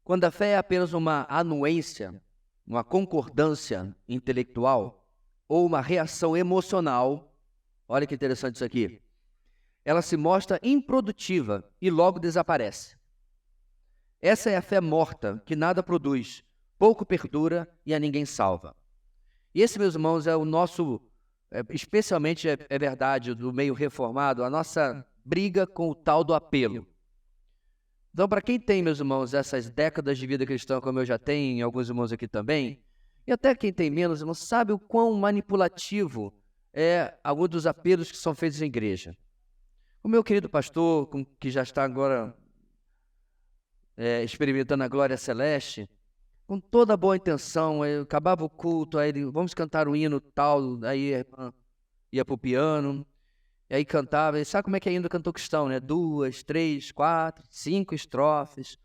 Quando a fé é apenas uma anuência, uma concordância intelectual ou uma reação emocional, olha que interessante isso aqui, ela se mostra improdutiva e logo desaparece. Essa é a fé morta, que nada produz, pouco perdura e a ninguém salva. E esse, meus irmãos, é o nosso, especialmente é verdade, do meio reformado, a nossa briga com o tal do apelo. Então, para quem tem, meus irmãos, essas décadas de vida cristã, como eu já tenho, e alguns irmãos aqui também, e até quem tem menos, irmãos, sabe o quão manipulativo é alguns dos apelos que são feitos em igreja. O meu querido pastor, que já está agora experimentando a glória celeste, com toda a boa intenção, acabava o culto, aí ele, vamos cantar um hino tal, aí a irmã ia para o piano, e aí cantava, e sabe como é que é hino cantor cristão, né? 2, 3, 4, 5 estrofes,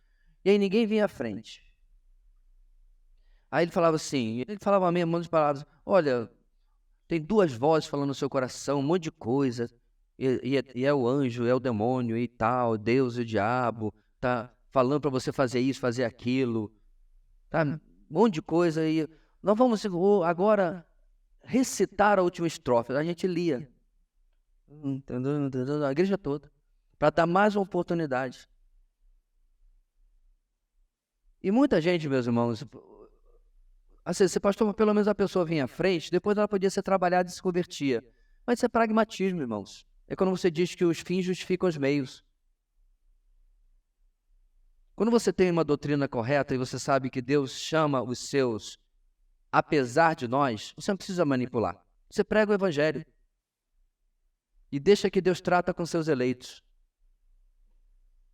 e aí ninguém vinha à frente. Aí ele falava assim, ele falava mesmo um monte de palavras, olha, tem 2 vozes falando no seu coração, um monte de coisa, e é o anjo, é o demônio e tal, Deus e o diabo, tá falando para você fazer isso, fazer aquilo, tá? Um monte de coisa, e nós vamos agora recitar a última estrofe, a gente lia, a igreja toda, para dar mais uma oportunidade. E muita gente, meus irmãos, assim, se pastor, pelo menos a pessoa vinha à frente, depois ela podia ser trabalhada e se convertia. Mas isso é pragmatismo, irmãos. É quando você diz que os fins justificam os meios. Quando você tem uma doutrina correta e você sabe que Deus chama os seus apesar de nós, você não precisa manipular. Você prega o evangelho e deixa que Deus trata com seus eleitos.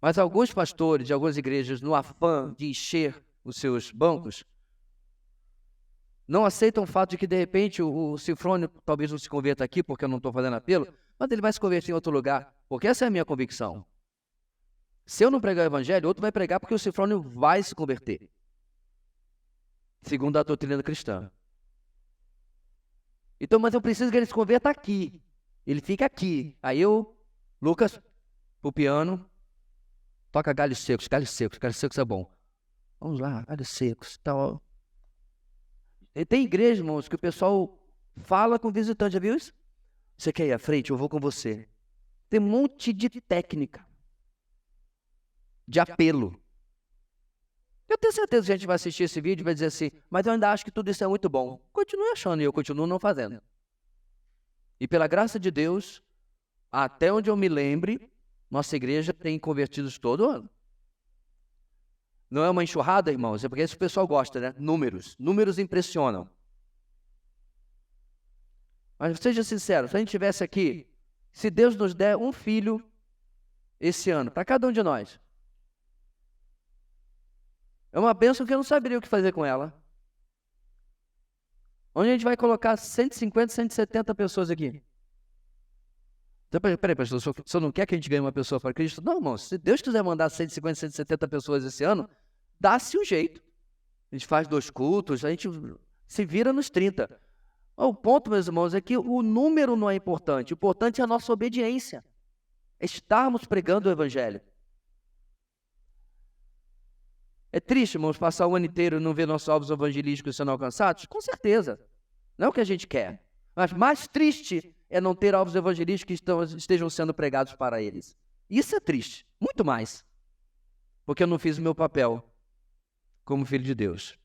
Mas alguns pastores de algumas igrejas, no afã de encher os seus bancos, não aceitam o fato de que, de repente, o Cifrônio talvez não se converta aqui, porque eu não estou fazendo apelo, mas ele vai se converter em outro lugar, porque essa é a minha convicção. Se eu não pregar o evangelho, outro vai pregar porque o Cifrônio vai se converter, segundo a doutrina cristã. Então, mas eu preciso que ele se converta aqui. Ele fica aqui. Aí Lucas, pro piano, toca galhos secos é bom. Vamos lá, galhos secos, tal. E tem igreja, irmãos, que o pessoal fala com o visitante, já viu isso? Você quer ir à frente? Eu vou com você. Tem um monte de técnica, de apelo. Eu tenho certeza que a gente vai assistir esse vídeo e vai dizer assim, mas eu ainda acho que tudo isso é muito bom. Continue achando e eu continuo não fazendo. E pela graça de Deus, até onde eu me lembre, nossa igreja tem convertidos todo ano. Não é uma enxurrada, irmãos, é porque esse pessoal gosta, né? Números impressionam. Mas seja sincero, se a gente tivesse aqui, se Deus nos der um filho esse ano, para cada um de nós, é uma bênção que eu não saberia o que fazer com ela. Onde a gente vai colocar 150, 170 pessoas aqui? Então, peraí, pastor, o senhor não quer que a gente ganhe uma pessoa para Cristo? Não, irmão, se Deus quiser mandar 150, 170 pessoas esse ano, dá-se um jeito. A gente faz 2 cultos, a gente se vira nos 30. O ponto, meus irmãos, é que o número não é importante. O importante é a nossa obediência. É estarmos pregando o evangelho. É triste, irmãos, passar o ano inteiro e não ver nossos alvos evangelísticos sendo alcançados? Com certeza. Não é o que a gente quer. Mas mais triste é não ter alvos evangelísticos que estejam sendo pregados para eles. Isso é triste. Muito mais. Porque eu não fiz o meu papel como filho de Deus.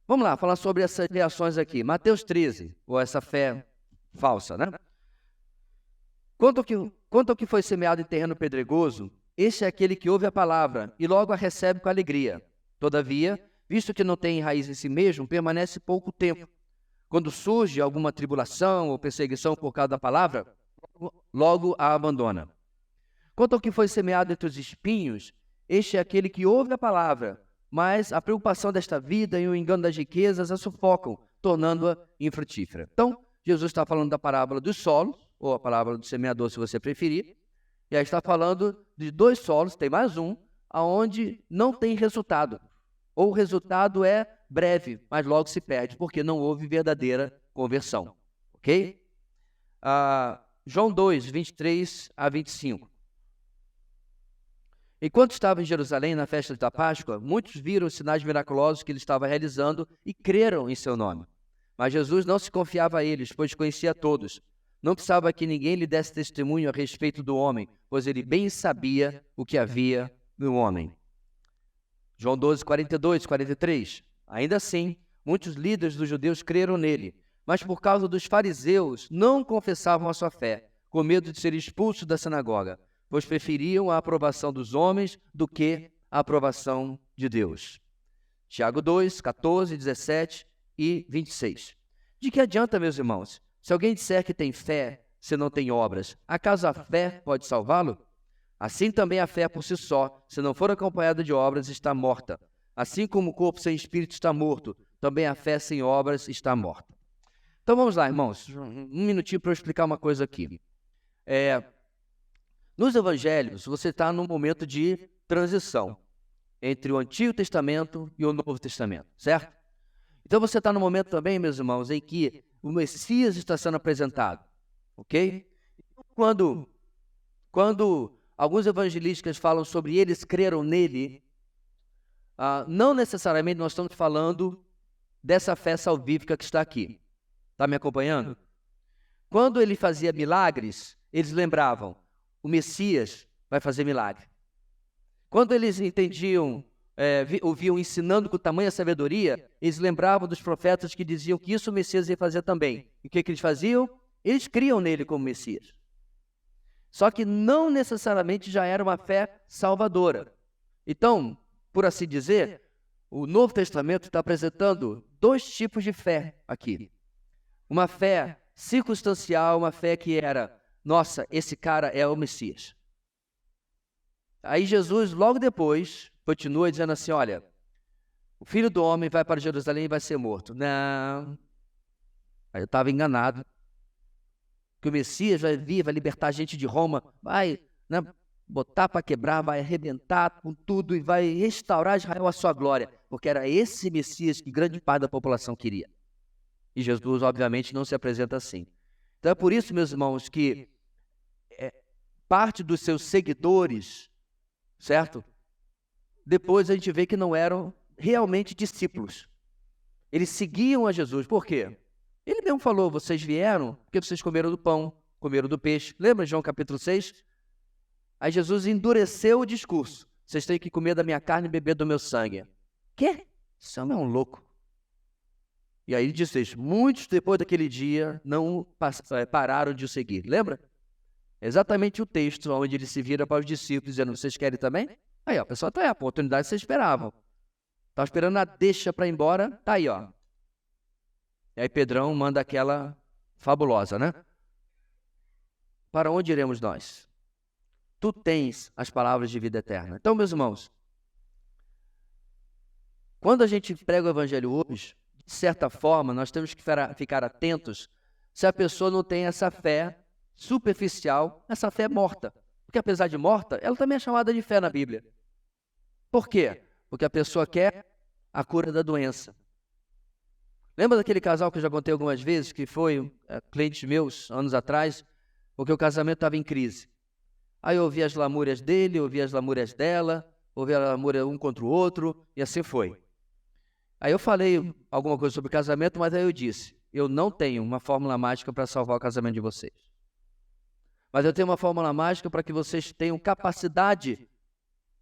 Vamos lá, falar sobre essas reações aqui. Mateus 13, ou essa fé falsa, né? Quanto ao que foi semeado em terreno pedregoso, este é aquele que ouve a palavra e logo a recebe com alegria. Todavia, visto que não tem raiz em si mesmo, permanece pouco tempo. Quando surge alguma tribulação ou perseguição por causa da palavra, logo a abandona. Quanto ao que foi semeado entre os espinhos, este é aquele que ouve a palavra, mas a preocupação desta vida e o engano das riquezas a sufocam, tornando-a infrutífera. Então, Jesus está falando da parábola dos solos, ou a parábola do semeador, se você preferir, e aí está falando de 2 solos, tem mais um, aonde não tem resultado. Ou o resultado é breve, mas logo se perde, porque não houve verdadeira conversão. Ok? João 2, 23 a 25. Enquanto estava em Jerusalém na festa da Páscoa, muitos viram os sinais miraculosos que ele estava realizando e creram em seu nome. Mas Jesus não se confiava a eles, pois conhecia todos. Não precisava que ninguém lhe desse testemunho a respeito do homem, pois ele bem sabia o que havia no homem. João 12, 42, 43. Ainda assim, Muitos líderes dos judeus creram nele, mas por causa dos fariseus não confessavam a sua fé, com medo de ser expulsos da sinagoga, pois preferiam a aprovação dos homens do que a aprovação de Deus. Tiago 2, 14, 17 e 26. De que adianta, meus irmãos, se alguém disser que tem fé, se não tem obras, acaso a fé pode salvá-lo? Assim também a fé por si só, se não for acompanhada de obras, está morta. Assim como o corpo sem espírito está morto, também a fé sem obras está morta. Então vamos lá, irmãos, um minutinho para eu explicar uma coisa aqui. Nos evangelhos, você está num momento de transição entre o Antigo Testamento e o Novo Testamento, certo? Então você está no momento também, meus irmãos, em que o Messias está sendo apresentado, ok? Quando alguns evangelistas falam sobre eles creram nele, não necessariamente nós estamos falando dessa fé salvífica que está aqui. Está me acompanhando? Quando ele fazia milagres, eles lembravam, o Messias vai fazer milagre. Quando eles entendiam, ouviam ensinando com tamanha sabedoria, eles lembravam dos profetas que diziam que isso o Messias ia fazer também. E o que eles faziam? Eles criam nele como Messias. Só que não necessariamente já era uma fé salvadora. Então, por assim dizer, o Novo Testamento está apresentando dois tipos de fé aqui. Uma fé circunstancial, uma fé que era, nossa, esse cara é o Messias. Aí Jesus, logo depois, continua dizendo assim, olha, o Filho do Homem vai para Jerusalém e vai ser morto. Não. Aí eu estava enganado. Que o Messias vai vir, vai libertar a gente de Roma, vai, né, botar para quebrar, vai arrebentar com tudo e vai restaurar Israel à sua glória, porque era esse Messias que grande parte da população queria. E Jesus, obviamente, não se apresenta assim. Então é por isso, meus irmãos, que parte dos seus seguidores, certo? Depois a gente vê que não eram realmente discípulos. Eles seguiam a Jesus. Por quê? Ele mesmo falou, vocês vieram porque vocês comeram do pão, comeram do peixe. Lembra João capítulo 6? Aí Jesus endureceu o discurso. Vocês têm que comer da minha carne e beber do meu sangue. Quê? Esse homem é um louco. E aí ele diz, muitos depois daquele dia não pararam de o seguir. Lembra? Exatamente o texto onde ele se vira para os discípulos dizendo, vocês querem também? Aí, ó, o pessoal está aí, a oportunidade que vocês esperavam. Estava esperando a deixa para ir embora, tá aí, ó. E aí Pedrão manda aquela fabulosa, né? Para onde iremos nós? Tu tens as palavras de vida eterna. Então, meus irmãos, quando a gente prega o evangelho hoje, de certa forma, nós temos que ficar atentos se a pessoa não tem essa fé superficial, essa fé morta. Porque apesar de morta, ela também é chamada de fé na Bíblia. Por quê? Porque a pessoa quer a cura da doença. Lembra daquele casal que eu já contei algumas vezes, que foi clientes meus, anos atrás, porque o casamento estava em crise. Aí eu ouvi as lamúrias dele, ouvi as lamúrias dela, ouvi a lamúria um contra o outro, e assim foi. Aí eu falei alguma coisa sobre casamento, mas aí eu disse, eu não tenho uma fórmula mágica para salvar o casamento de vocês. Mas eu tenho uma fórmula mágica para que vocês tenham capacidade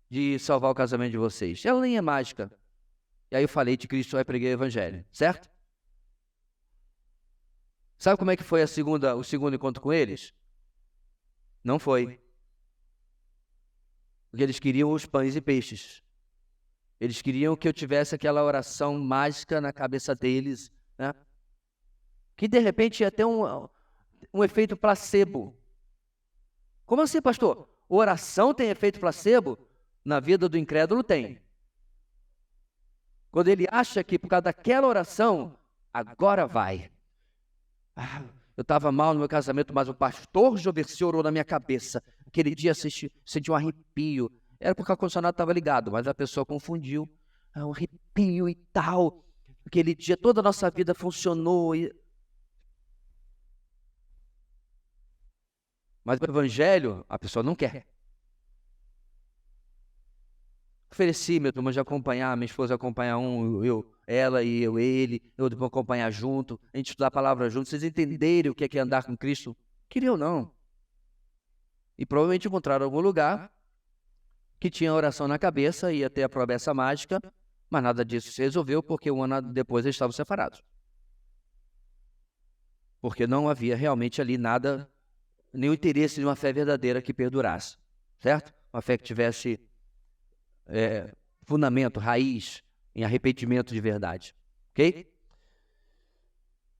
de salvar o casamento de vocês. Ela nem é mágica. E aí eu falei de Cristo, aí preguei o evangelho, certo? Sabe como é que foi o segundo encontro com eles? Não foi. Porque eles queriam os pães e peixes. Eles queriam que eu tivesse aquela oração mágica na cabeça deles, né? Que de repente ia ter um efeito placebo. Como assim, pastor? Oração tem efeito placebo? Na vida do incrédulo tem. Quando ele acha que por causa daquela oração, agora vai. Eu estava mal no meu casamento, mas o pastor Joverci orou na minha cabeça. Aquele dia senti um arrepio. Era porque o ar-condicionado estava ligado, mas a pessoa confundiu. Um arrepio e tal. Aquele dia toda a nossa vida funcionou. Mas o evangelho, a pessoa não quer. Ofereci, meu irmão, de acompanhar, minha esposa acompanhar ela e ele, eu vou acompanhar junto, a gente estudar a palavra junto, vocês entenderem o que é andar com Cristo. Queria ou não. E provavelmente encontraram algum lugar que tinha oração na cabeça, ia ter a promessa mágica, mas nada disso se resolveu porque um ano depois eles estavam separados. Porque não havia realmente ali nada, nenhum interesse de uma fé verdadeira que perdurasse, certo? Uma fé que tivesse fundamento, raiz, em arrependimento de verdade, ok?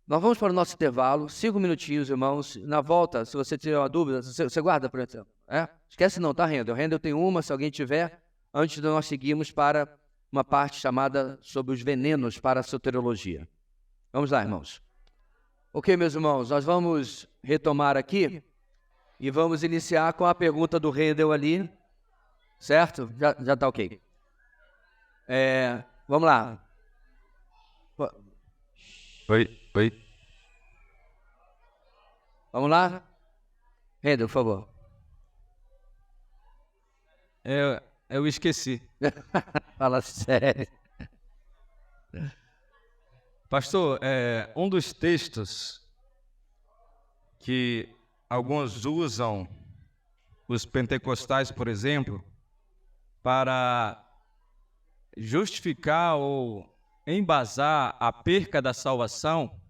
Nós vamos para o nosso intervalo, 5 minutinhos, irmãos. Na volta, se você tiver uma dúvida, você guarda, por exemplo. Esquece não, tá, Rendel? Rendel tem uma, se alguém tiver, antes de nós seguirmos para uma parte chamada sobre os venenos para a soteriologia. Vamos lá, irmãos. Ok, meus irmãos, nós vamos retomar aqui e vamos iniciar com a pergunta do Rendel ali, certo? Já está ok. Vamos lá. Oi. Vamos lá? Rendel, por favor. Eu esqueci. Fala sério. Pastor, um dos textos que alguns usam, os pentecostais, por exemplo, para justificar ou embasar a perca da salvação,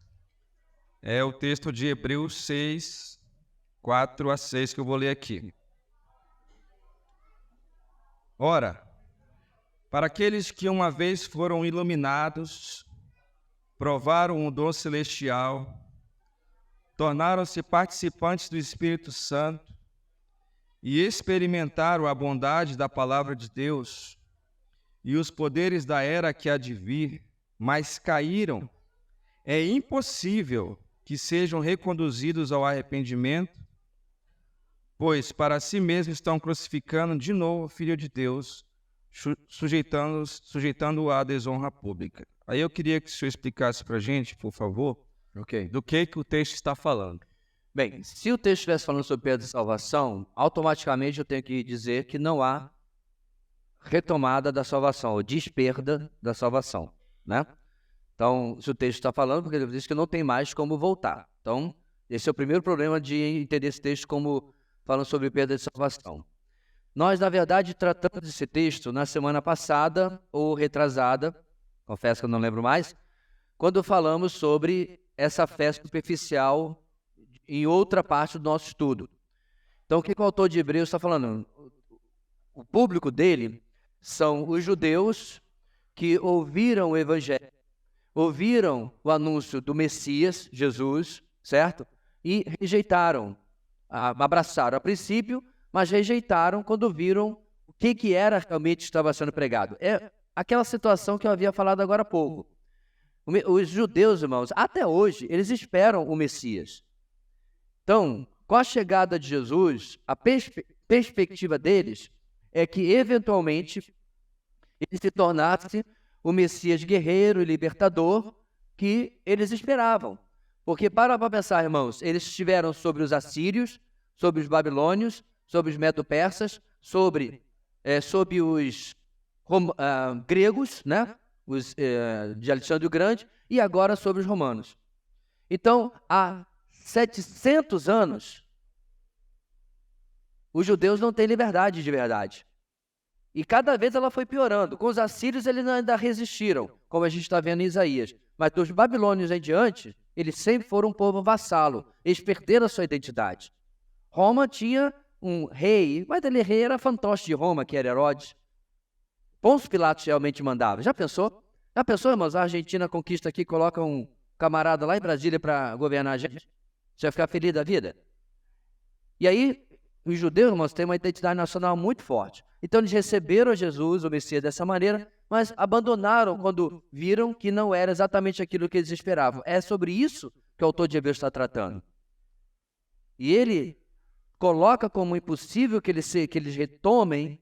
é o texto de Hebreus 6, 4 a 6, que eu vou ler aqui. Ora, para aqueles que uma vez foram iluminados, provaram o dom celestial, tornaram-se participantes do Espírito Santo e experimentaram a bondade da palavra de Deus e os poderes da era que há de vir, mas caíram, é impossível que sejam reconduzidos ao arrependimento, pois para si mesmos estão crucificando de novo o Filho de Deus, sujeitando-o à desonra pública. Aí eu queria que o senhor explicasse para a gente, por favor, do que o texto está falando. Bem, se o texto estivesse falando sobre perda de salvação, automaticamente eu tenho que dizer que não há retomada da salvação, ou desperda da salvação, né? Então, se o texto está falando, porque ele diz que não tem mais como voltar. Então, esse é o primeiro problema de entender esse texto como falando sobre perda de salvação. Nós, na verdade, tratamos desse texto na semana passada, ou retrasada, confesso que eu não lembro mais, quando falamos sobre essa fé superficial em outra parte do nosso estudo. Então, o que o autor de Hebreus está falando? O público dele são os judeus que ouviram o Evangelho, ouviram o anúncio do Messias, Jesus, certo? E rejeitaram, abraçaram a princípio, mas rejeitaram quando viram o que era realmente estava sendo pregado. É aquela situação que eu havia falado agora há pouco. Os judeus, irmãos, até hoje, eles esperam o Messias. Então, com a chegada de Jesus, a perspectiva deles é que, eventualmente, ele se tornasse o Messias guerreiro e libertador que eles esperavam. Porque, para pensar, irmãos, eles estiveram sobre os assírios, sobre os babilônios, sobre os medo-persas, sobre os gregos, né? Os de Alexandre o Grande, e agora sobre os romanos. Então, há 700 anos, os judeus não têm liberdade de verdade. E cada vez ela foi piorando. Com os assírios eles ainda resistiram, como a gente está vendo em Isaías. Mas dos babilônios em diante, eles sempre foram um povo vassalo. Eles perderam a sua identidade. Roma tinha um rei, mas ele rei era fantoche de Roma, que era Herodes. Pôncio Pilatos realmente mandava. Já pensou? Já pensou, irmãos? A Argentina conquista aqui, coloca um camarada lá em Brasília para governar a gente? Você vai ficar feliz da vida? E aí, os judeus, irmãos, têm uma identidade nacional muito forte. Então, eles receberam Jesus, o Messias, dessa maneira, mas abandonaram quando viram que não era exatamente aquilo que eles esperavam. É sobre isso que o autor de Hebreus está tratando. E ele coloca como impossível que eles retomem.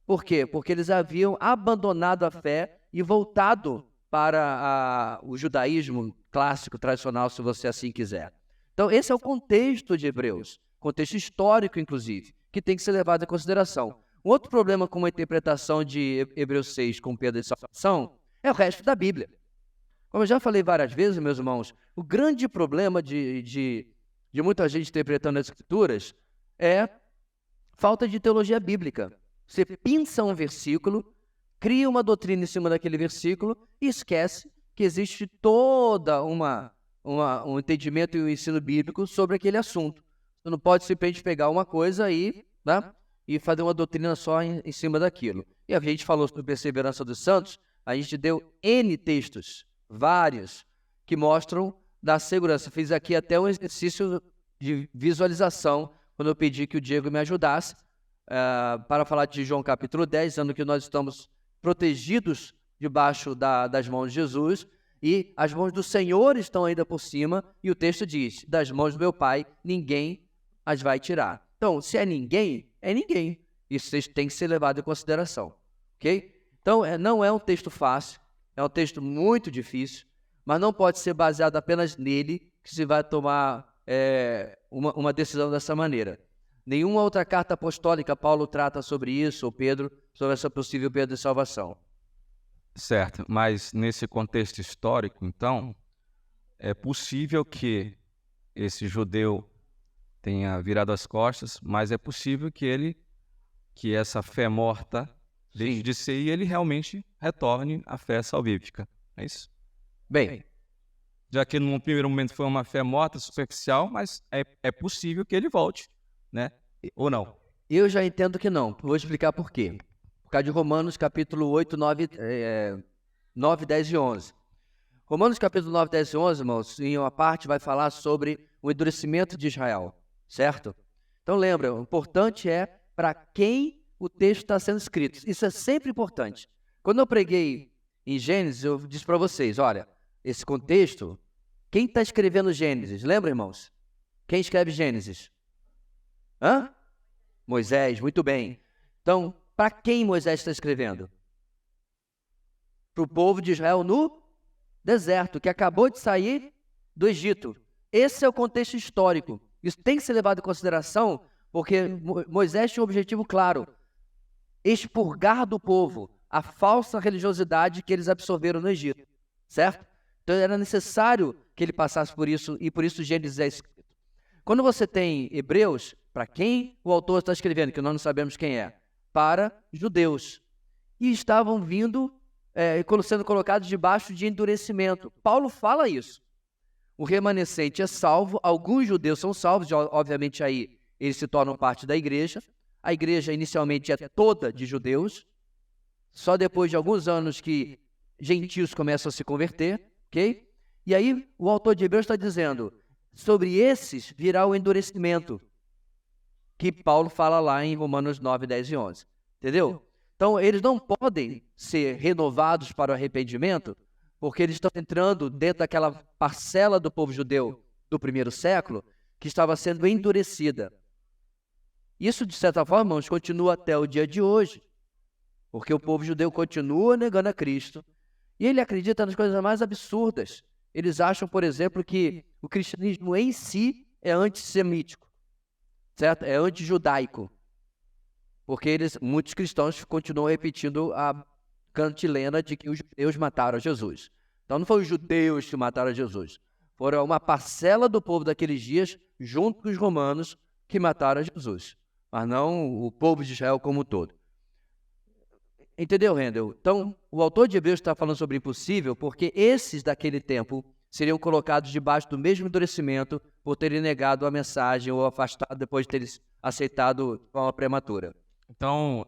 Por quê? Porque eles haviam abandonado a fé e voltado para o judaísmo clássico, tradicional, se você assim quiser. Então, esse é o contexto de Hebreus, contexto histórico, inclusive, que tem que ser levado em consideração. Um outro problema com a interpretação de Hebreus 6 com perda de salvação é o resto da Bíblia. Como eu já falei várias vezes, meus irmãos, o grande problema de muita gente interpretando as Escrituras é falta de teologia bíblica. Você pinça um versículo, cria uma doutrina em cima daquele versículo e esquece que existe toda um entendimento e um ensino bíblico sobre aquele assunto. Você não pode simplesmente pegar uma coisa né, e fazer uma doutrina só em cima daquilo. E a gente falou sobre perseverança dos santos, a gente deu N textos, vários, que mostram da segurança. Fiz aqui até um exercício de visualização, quando eu pedi que o Diego me ajudasse, para falar de João capítulo 10, dizendo que nós estamos protegidos debaixo das mãos de Jesus, e as mãos do Senhor estão ainda por cima, e o texto diz, das mãos do meu Pai, ninguém as vai tirar. Então, se é ninguém, é ninguém. Isso tem que ser levado em consideração, ok? Então, não é um texto fácil, é um texto muito difícil, mas não pode ser baseado apenas nele que se vai tomar uma decisão dessa maneira. Nenhuma outra carta apostólica Paulo trata sobre isso, ou Pedro, sobre essa possível perda de salvação. Certo, mas nesse contexto histórico, então, é possível que esse judeu tenha virado as costas, mas é possível que essa fé morta deixe de ser e ele realmente retorne à fé salvífica. É isso? Bem, já que num primeiro momento foi uma fé morta, superficial, mas é possível que ele volte, né? Ou não? Eu já entendo que não. Vou explicar por quê. Por causa de Romanos capítulo 8, 9, 10 e 11. Romanos capítulo 9, 10 e 11, irmãos, em uma parte vai falar sobre o endurecimento de Israel, certo? Então lembra, o importante é para quem o texto está sendo escrito. Isso é sempre importante. Quando eu preguei em Gênesis, eu disse para vocês, olha, esse contexto, quem está escrevendo Gênesis? Lembra, irmãos? Quem escreve Gênesis? Moisés, muito bem. Então, para quem Moisés está escrevendo? Para o povo de Israel no deserto, que acabou de sair do Egito. Esse é o contexto histórico. Isso tem que ser levado em consideração, porque Moisés tinha um objetivo claro: expurgar do povo a falsa religiosidade que eles absorveram no Egito, certo? Então era necessário que ele passasse por isso, e por isso Gênesis é escrito. Quando você tem Hebreus, para quem o autor está escrevendo, que nós não sabemos quem é, para judeus, e estavam vindo, sendo colocados debaixo de endurecimento. Paulo fala isso. O remanescente é salvo, alguns judeus são salvos, obviamente aí eles se tornam parte da igreja. A igreja inicialmente é toda de judeus, só depois de alguns anos que gentios começam a se converter, ok? E aí o autor de Hebreus está dizendo, sobre esses virá o endurecimento, que Paulo fala lá em Romanos 9, 10 e 11, entendeu? Então eles não podem ser renovados para o arrependimento, porque eles estão entrando dentro daquela parcela do povo judeu do primeiro século que estava sendo endurecida. Isso, de certa forma, irmãos, continua até o dia de hoje, porque o povo judeu continua negando a Cristo e ele acredita nas coisas mais absurdas. Eles acham, por exemplo, que o cristianismo em si é antissemítico, certo? É antijudaico, porque muitos cristãos continuam repetindo a cantilena de que os judeus mataram Jesus. Então não foram os judeus que mataram Jesus, foram uma parcela do povo daqueles dias, junto com os romanos, que mataram Jesus, mas não o povo de Israel como um todo. Entendeu, Rendel? Então, o autor de Hebreus está falando sobre impossível porque esses daquele tempo seriam colocados debaixo do mesmo endurecimento por terem negado a mensagem ou afastado depois de terem aceitado de forma prematura. Então,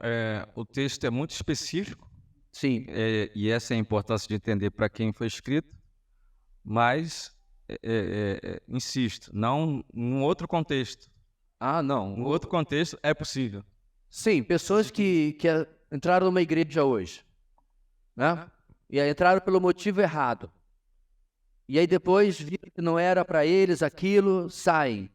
o texto é muito específico. Sim. E essa é a importância de entender para quem foi escrito, mas, insisto, não num outro contexto. Não. No outro contexto é possível. Sim, pessoas que entraram numa igreja hoje, né? E aí entraram pelo motivo errado. E aí depois viram que não era para eles aquilo, saem.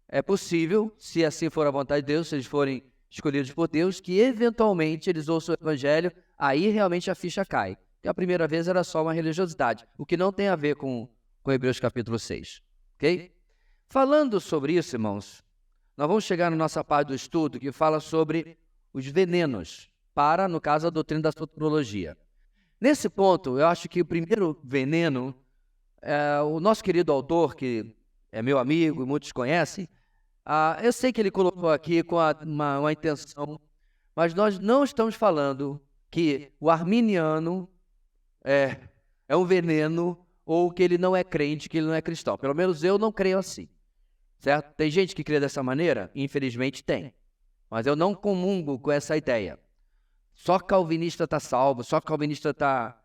É possível, se assim for a vontade de Deus, se eles forem escolhidos por Deus, que eventualmente eles ouçam o evangelho, aí realmente a ficha cai. Porque a primeira vez era só uma religiosidade, o que não tem a ver com Hebreus capítulo 6. Ok? Falando sobre isso, irmãos, nós vamos chegar na nossa parte do estudo que fala sobre os venenos para, no caso, a doutrina da soteriologia. Nesse ponto, eu acho que o primeiro veneno, o nosso querido autor, que é meu amigo e muitos conhecem, eu sei que ele colocou aqui com uma intenção, mas nós não estamos falando que o arminiano é um veneno, ou que ele não é crente, que ele não é cristão. Pelo menos eu não creio assim, certo? Tem gente que crê dessa maneira? Infelizmente tem. Mas eu não comungo com essa ideia. Só calvinista está salvo, só calvinista está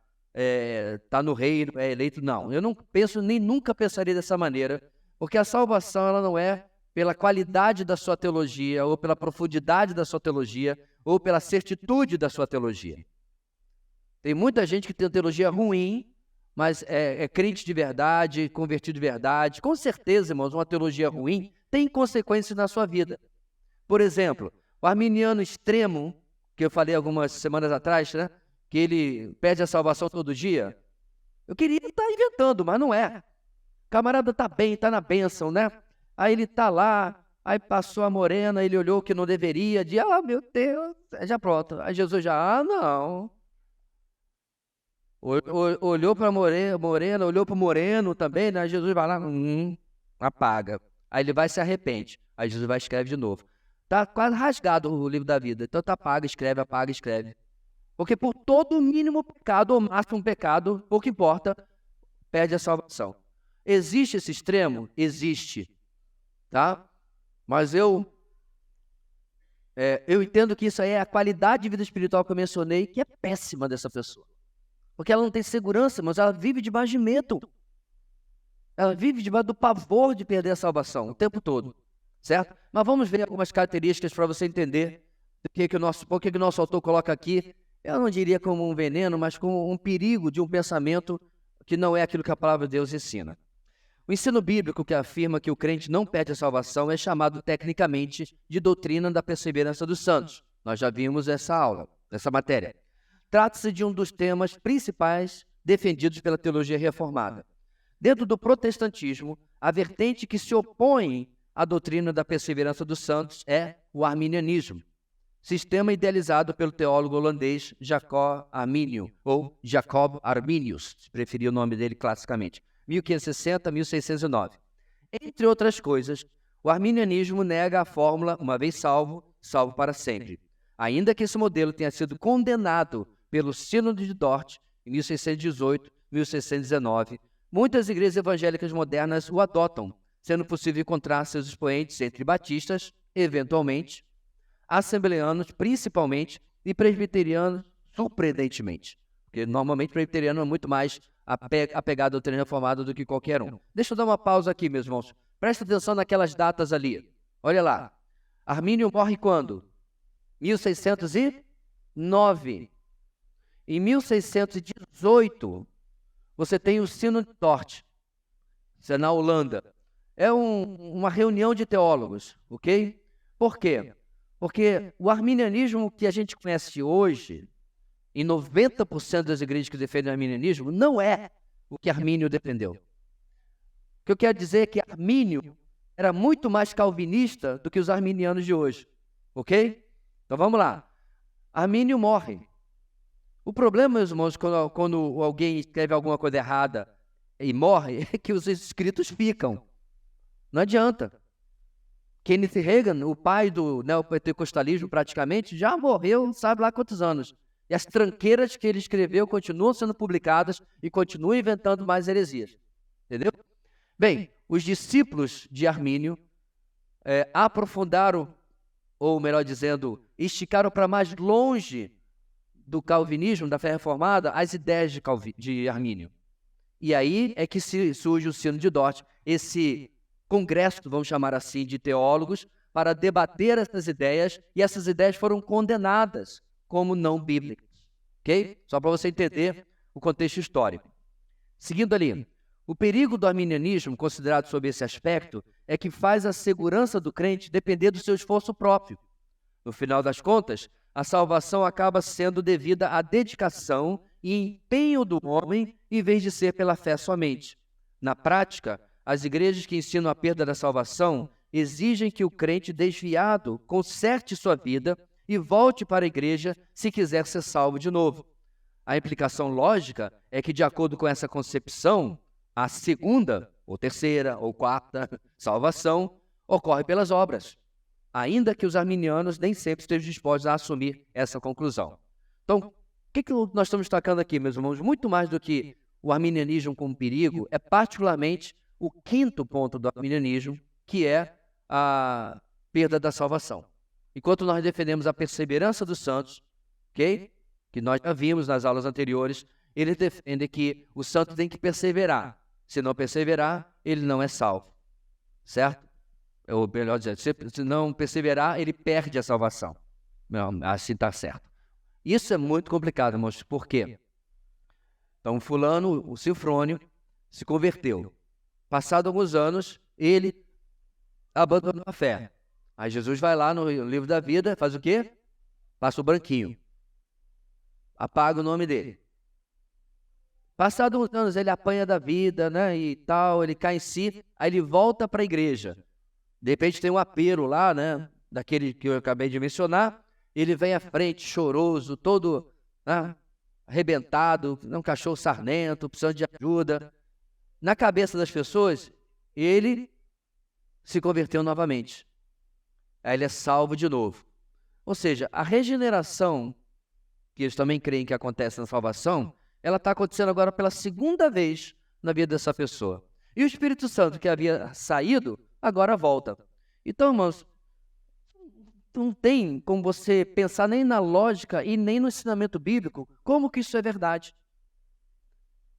no reino, é eleito. Não, eu não penso, nem nunca pensaria dessa maneira, porque a salvação ela não é pela qualidade da sua teologia, ou pela profundidade da sua teologia, ou pela certitude da sua teologia. Tem muita gente que tem teologia ruim, mas é crente de verdade, convertido de verdade. Com certeza, irmãos, uma teologia ruim tem consequências na sua vida. Por exemplo, o arminiano extremo, que eu falei algumas semanas atrás, né, que ele pede a salvação todo dia. Eu queria estar inventando, mas não é. O camarada está bem, está na bênção, né? Aí ele está lá, aí passou a morena, ele olhou que não deveria, de meu Deus, já pronto. Aí Jesus já, não. Olhou para a morena, olhou para o moreno também, né? Jesus vai lá, apaga. Aí ele vai e se arrepende. Aí Jesus vai e escreve de novo. Está quase rasgado o livro da vida. Então apaga, escreve. Porque por todo mínimo pecado ou máximo pecado, pouco importa, perde a salvação. Existe esse extremo? Existe. Tá? Mas eu entendo que isso aí é a qualidade de vida espiritual que eu mencionei, que é péssima dessa pessoa. Porque ela não tem segurança, mas ela vive debaixo de medo. Ela vive debaixo do pavor de perder a salvação o tempo todo, certo? Mas vamos ver algumas características para você entender por que o nosso autor coloca aqui, eu não diria como um veneno, mas como um perigo de um pensamento que não é aquilo que a palavra de Deus ensina. O ensino bíblico que afirma que o crente não perde a salvação é chamado tecnicamente de doutrina da perseverança dos santos. Nós já vimos essa aula, essa matéria. Trata-se de um dos temas principais defendidos pela teologia reformada. Dentro do protestantismo, a vertente que se opõe à doutrina da perseverança dos santos é o arminianismo, sistema idealizado pelo teólogo holandês Jacob Arminius, ou Jacob Arminius, se preferir o nome dele classicamente, 1560 a 1609. Entre outras coisas, o arminianismo nega a fórmula uma vez salvo, salvo para sempre. Ainda que esse modelo tenha sido condenado pelo Sínodo de Dort, em 1618, 1619, muitas igrejas evangélicas modernas o adotam, sendo possível encontrar seus expoentes entre batistas, eventualmente, assembleanos, principalmente, e presbiterianos, surpreendentemente. Porque normalmente o presbiteriano é muito mais apegado à doutrina reformada do que qualquer um. Deixa eu dar uma pausa aqui, meus irmãos. Presta atenção naquelas datas ali. Olha lá. Armínio morre quando? 1609. Em 1618, você tem o Sínodo de Dort. Isso é na Holanda. É uma reunião de teólogos, ok? Por quê? Porque o arminianismo que a gente conhece hoje, em 90% das igrejas que defendem o arminianismo, não é o que Armínio defendeu. O que eu quero dizer é que Armínio era muito mais calvinista do que os arminianos de hoje, ok? Então vamos lá. Armínio morre. O problema, meus irmãos, quando alguém escreve alguma coisa errada e morre, é que os escritos ficam. Não adianta. Kenneth Reagan, o pai do neopentecostalismo praticamente, já morreu, sabe lá quantos anos. E as tranqueiras que ele escreveu continuam sendo publicadas e continuam inventando mais heresias. Entendeu? Bem, os discípulos de Armínio aprofundaram, ou melhor dizendo, esticaram para mais longe do calvinismo, da fé reformada, as ideias de Armínio. E aí é que surge o Sínodo de Dort, esse congresso, vamos chamar assim, de teólogos, para debater essas ideias, e essas ideias foram condenadas como não bíblicas. Ok? Só para você entender o contexto histórico. Seguindo ali, o perigo do arminianismo, considerado sob esse aspecto, é que faz a segurança do crente depender do seu esforço próprio. No final das contas, a salvação acaba sendo devida à dedicação e empenho do homem, em vez de ser pela fé somente. Na prática, as igrejas que ensinam a perda da salvação exigem que o crente desviado conserte sua vida e volte para a igreja se quiser ser salvo de novo. A implicação lógica é que, de acordo com essa concepção, a segunda, ou terceira, ou quarta salvação ocorre pelas obras, ainda que os arminianos nem sempre estejam dispostos a assumir essa conclusão. Então, que nós estamos destacando aqui, meus irmãos? Muito mais do que o arminianismo como perigo, é particularmente o quinto ponto do arminianismo, que é a perda da salvação. Enquanto nós defendemos a perseverança dos santos, ok? Que nós já vimos nas aulas anteriores, eles defendem que o santo tem que perseverar. Se não perseverar, ele não é salvo, certo? Ou melhor dizendo, se não perseverar, ele perde a salvação. Não, assim está certo. Isso é muito complicado, irmãos. Por quê? Então, fulano, o Silfrônio, se converteu. Passado alguns anos, ele abandonou a fé. Aí Jesus vai lá no livro da vida, faz o quê? Passa o branquinho. Apaga o nome dele. Passados uns anos, ele apanha da vida, né, e tal, ele cai em si, aí ele volta para a igreja. De repente tem um apelo lá, né, daquele que eu acabei de mencionar, ele vem à frente, choroso, todo, né, arrebentado, um cachorro sarnento, precisando de ajuda. Na cabeça das pessoas, ele se converteu novamente. Aí ele é salvo de novo. Ou seja, a regeneração, que eles também creem que acontece na salvação, ela está acontecendo agora pela segunda vez na vida dessa pessoa. E o Espírito Santo, que havia saído, agora volta. Então, irmãos, não tem como você pensar nem na lógica e nem no ensinamento bíblico como que isso é verdade.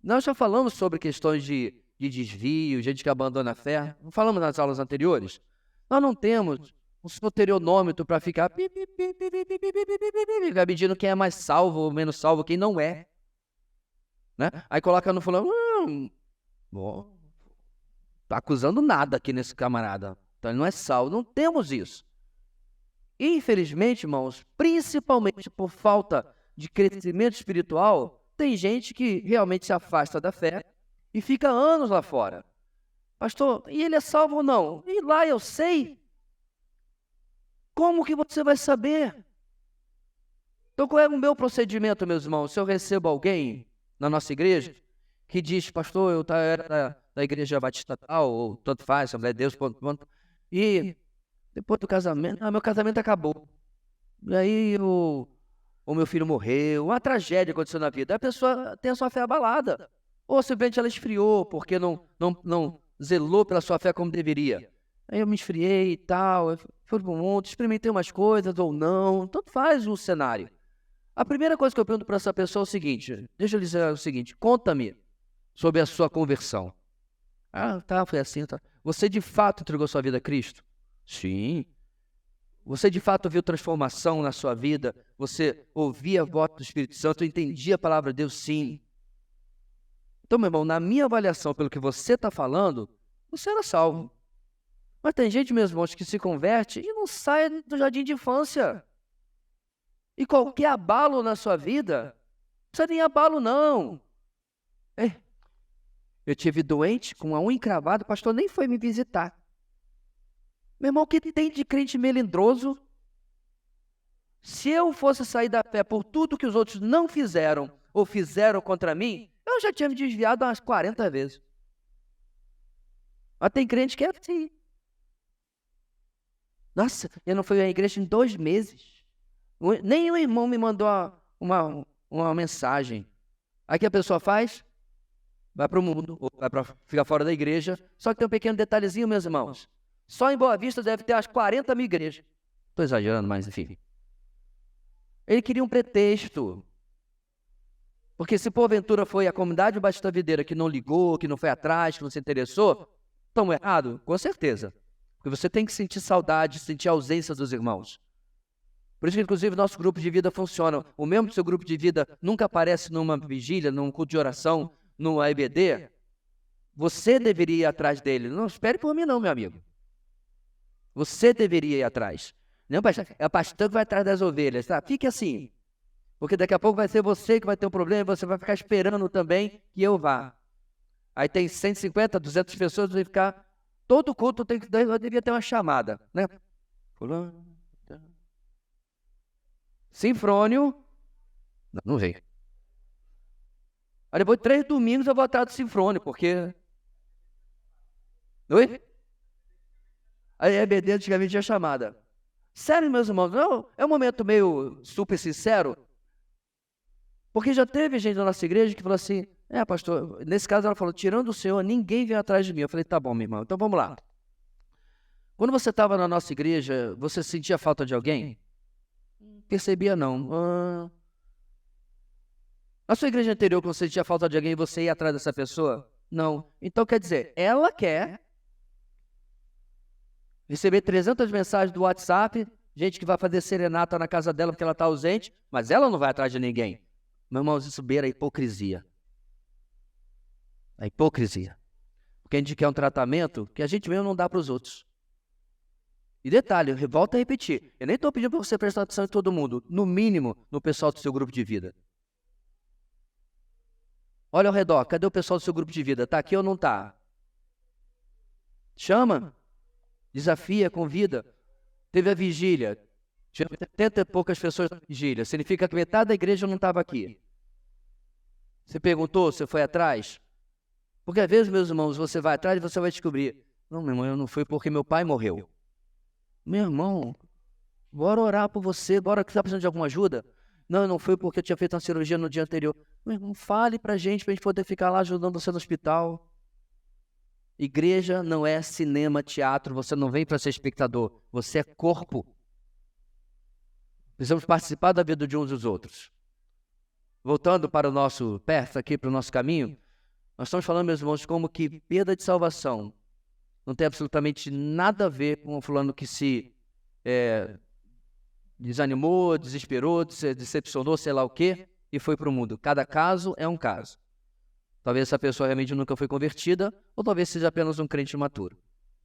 Nós já falamos sobre questões de desvio, gente que abandona a fé. Não falamos nas aulas anteriores? Nós não temos um soterionômetro para ficar medindo quem é mais salvo ou menos salvo, quem não é. Né? Aí coloca no fulano, tá acusando nada aqui nesse camarada. Então ele não é salvo. Não temos isso. Infelizmente, irmãos, principalmente por falta de crescimento espiritual, tem gente que realmente se afasta da fé e fica anos lá fora. Pastor, e ele é salvo ou não? E lá eu sei. Como que você vai saber? Então qual é o meu procedimento, meus irmãos? Se eu recebo alguém na nossa igreja que diz, pastor, eu era da igreja batista tal, ou tanto faz, Assembleia de Deus, e depois do casamento, meu casamento acabou. E aí o meu filho morreu, uma tragédia aconteceu na vida. A pessoa tem a sua fé abalada. Ou simplesmente ela esfriou porque não zelou pela sua fé como deveria. Aí eu me esfriei e tal, fui para o mundo, experimentei umas coisas ou não, tanto faz o cenário. A primeira coisa que eu pergunto para essa pessoa é o seguinte, deixa eu dizer o seguinte, conta-me sobre a sua conversão. Ah, tá, foi assim, tá. Você de fato entregou sua vida a Cristo? Sim. Você de fato viu transformação na sua vida? Você ouvia a voz do Espírito Santo, entendia a palavra de Deus? Sim. Então, meu irmão, na minha avaliação, pelo que você está falando, você era salvo. Mas tem gente, meus irmãos, que se converte e não sai do jardim de infância. E qualquer abalo na sua vida, não precisa nem abalo, não. Eu tive doente com a unha encravada, o pastor nem foi me visitar. Meu irmão, o que tem de crente melindroso? Se eu fosse sair da fé por tudo que os outros não fizeram ou fizeram contra mim, eu já tinha me desviado umas 40 vezes. Mas tem crente que é assim. Nossa, eu não fui à igreja em 2 meses. Nem o irmão me mandou uma mensagem. Aí o que a pessoa faz? Vai para o mundo, ou vai para ficar fora da igreja. Só que tem um pequeno detalhezinho, meus irmãos. Só em Boa Vista deve ter umas 40 mil igrejas. Estou exagerando, mas enfim. Ele queria um pretexto. Porque se porventura foi a comunidade Batista Videira que não ligou, que não foi atrás, que não se interessou, estão errado? Com certeza. Porque você tem que sentir saudade, sentir a ausência dos irmãos. Por isso que, inclusive, nosso grupo de vida funciona. O membro do seu grupo de vida nunca aparece numa vigília, num culto de oração, numa EBD. Você deveria ir atrás dele. Não espere por mim não, meu amigo. Você deveria ir atrás. Não, pastor, é o pastor que vai atrás das ovelhas, tá? Fique assim. Porque daqui a pouco vai ser você que vai ter um problema e você vai ficar esperando também que eu vá. Aí tem 150, 200 pessoas, vai ficar... Todo culto devia ter uma chamada, né? Sinfrônio. Não vem. Aí depois de 3 domingos eu vou atrás do Sinfrônio, porque... Oi? Aí a EBD antigamente tinha chamada. Sério, meus irmãos, não, é um momento meio super sincero. Porque já teve gente na nossa igreja que falou assim, pastor, nesse caso ela falou, tirando o Senhor, ninguém vem atrás de mim. Eu falei, tá bom, meu irmão, então vamos lá. Quando você estava na nossa igreja, você sentia falta de alguém? Percebia não. Na sua igreja anterior, quando você sentia falta de alguém, você ia atrás dessa pessoa? Não. Então, quer dizer, ela quer receber 300 mensagens do WhatsApp, gente que vai fazer serenata na casa dela porque ela está ausente, mas ela não vai atrás de ninguém. Meu irmão, isso beira a hipocrisia. A hipocrisia. Porque a gente quer um tratamento que a gente mesmo não dá para os outros. E detalhe, eu volto a repetir, eu nem estou pedindo para você prestar atenção em todo mundo, no mínimo no pessoal do seu grupo de vida. Olha ao redor, cadê o pessoal do seu grupo de vida? Está aqui ou não está? Chama, desafia, convida. Teve a vigília, tinha 70 e poucas pessoas na vigília, significa que metade da igreja não estava aqui. Você perguntou, você foi atrás? Porque às vezes, meus irmãos, você vai atrás e você vai descobrir, não, meu irmão, eu não fui porque meu pai morreu. Meu irmão, bora orar por você, bora que está precisando de alguma ajuda? Não, eu não fui porque eu tinha feito uma cirurgia no dia anterior. Meu irmão, fale pra gente poder ficar lá ajudando você no hospital. Igreja não é cinema, teatro, você não vem para ser espectador, você é corpo. Precisamos participar da vida de uns dos outros. Voltando para o nosso perto aqui, para o nosso caminho, nós estamos falando, meus irmãos, como que perda de salvação não tem absolutamente nada a ver com o fulano que se desanimou, desesperou, decepcionou, sei lá o quê, e foi para o mundo. Cada caso é um caso. Talvez essa pessoa realmente nunca foi convertida, ou talvez seja apenas um crente imaturo.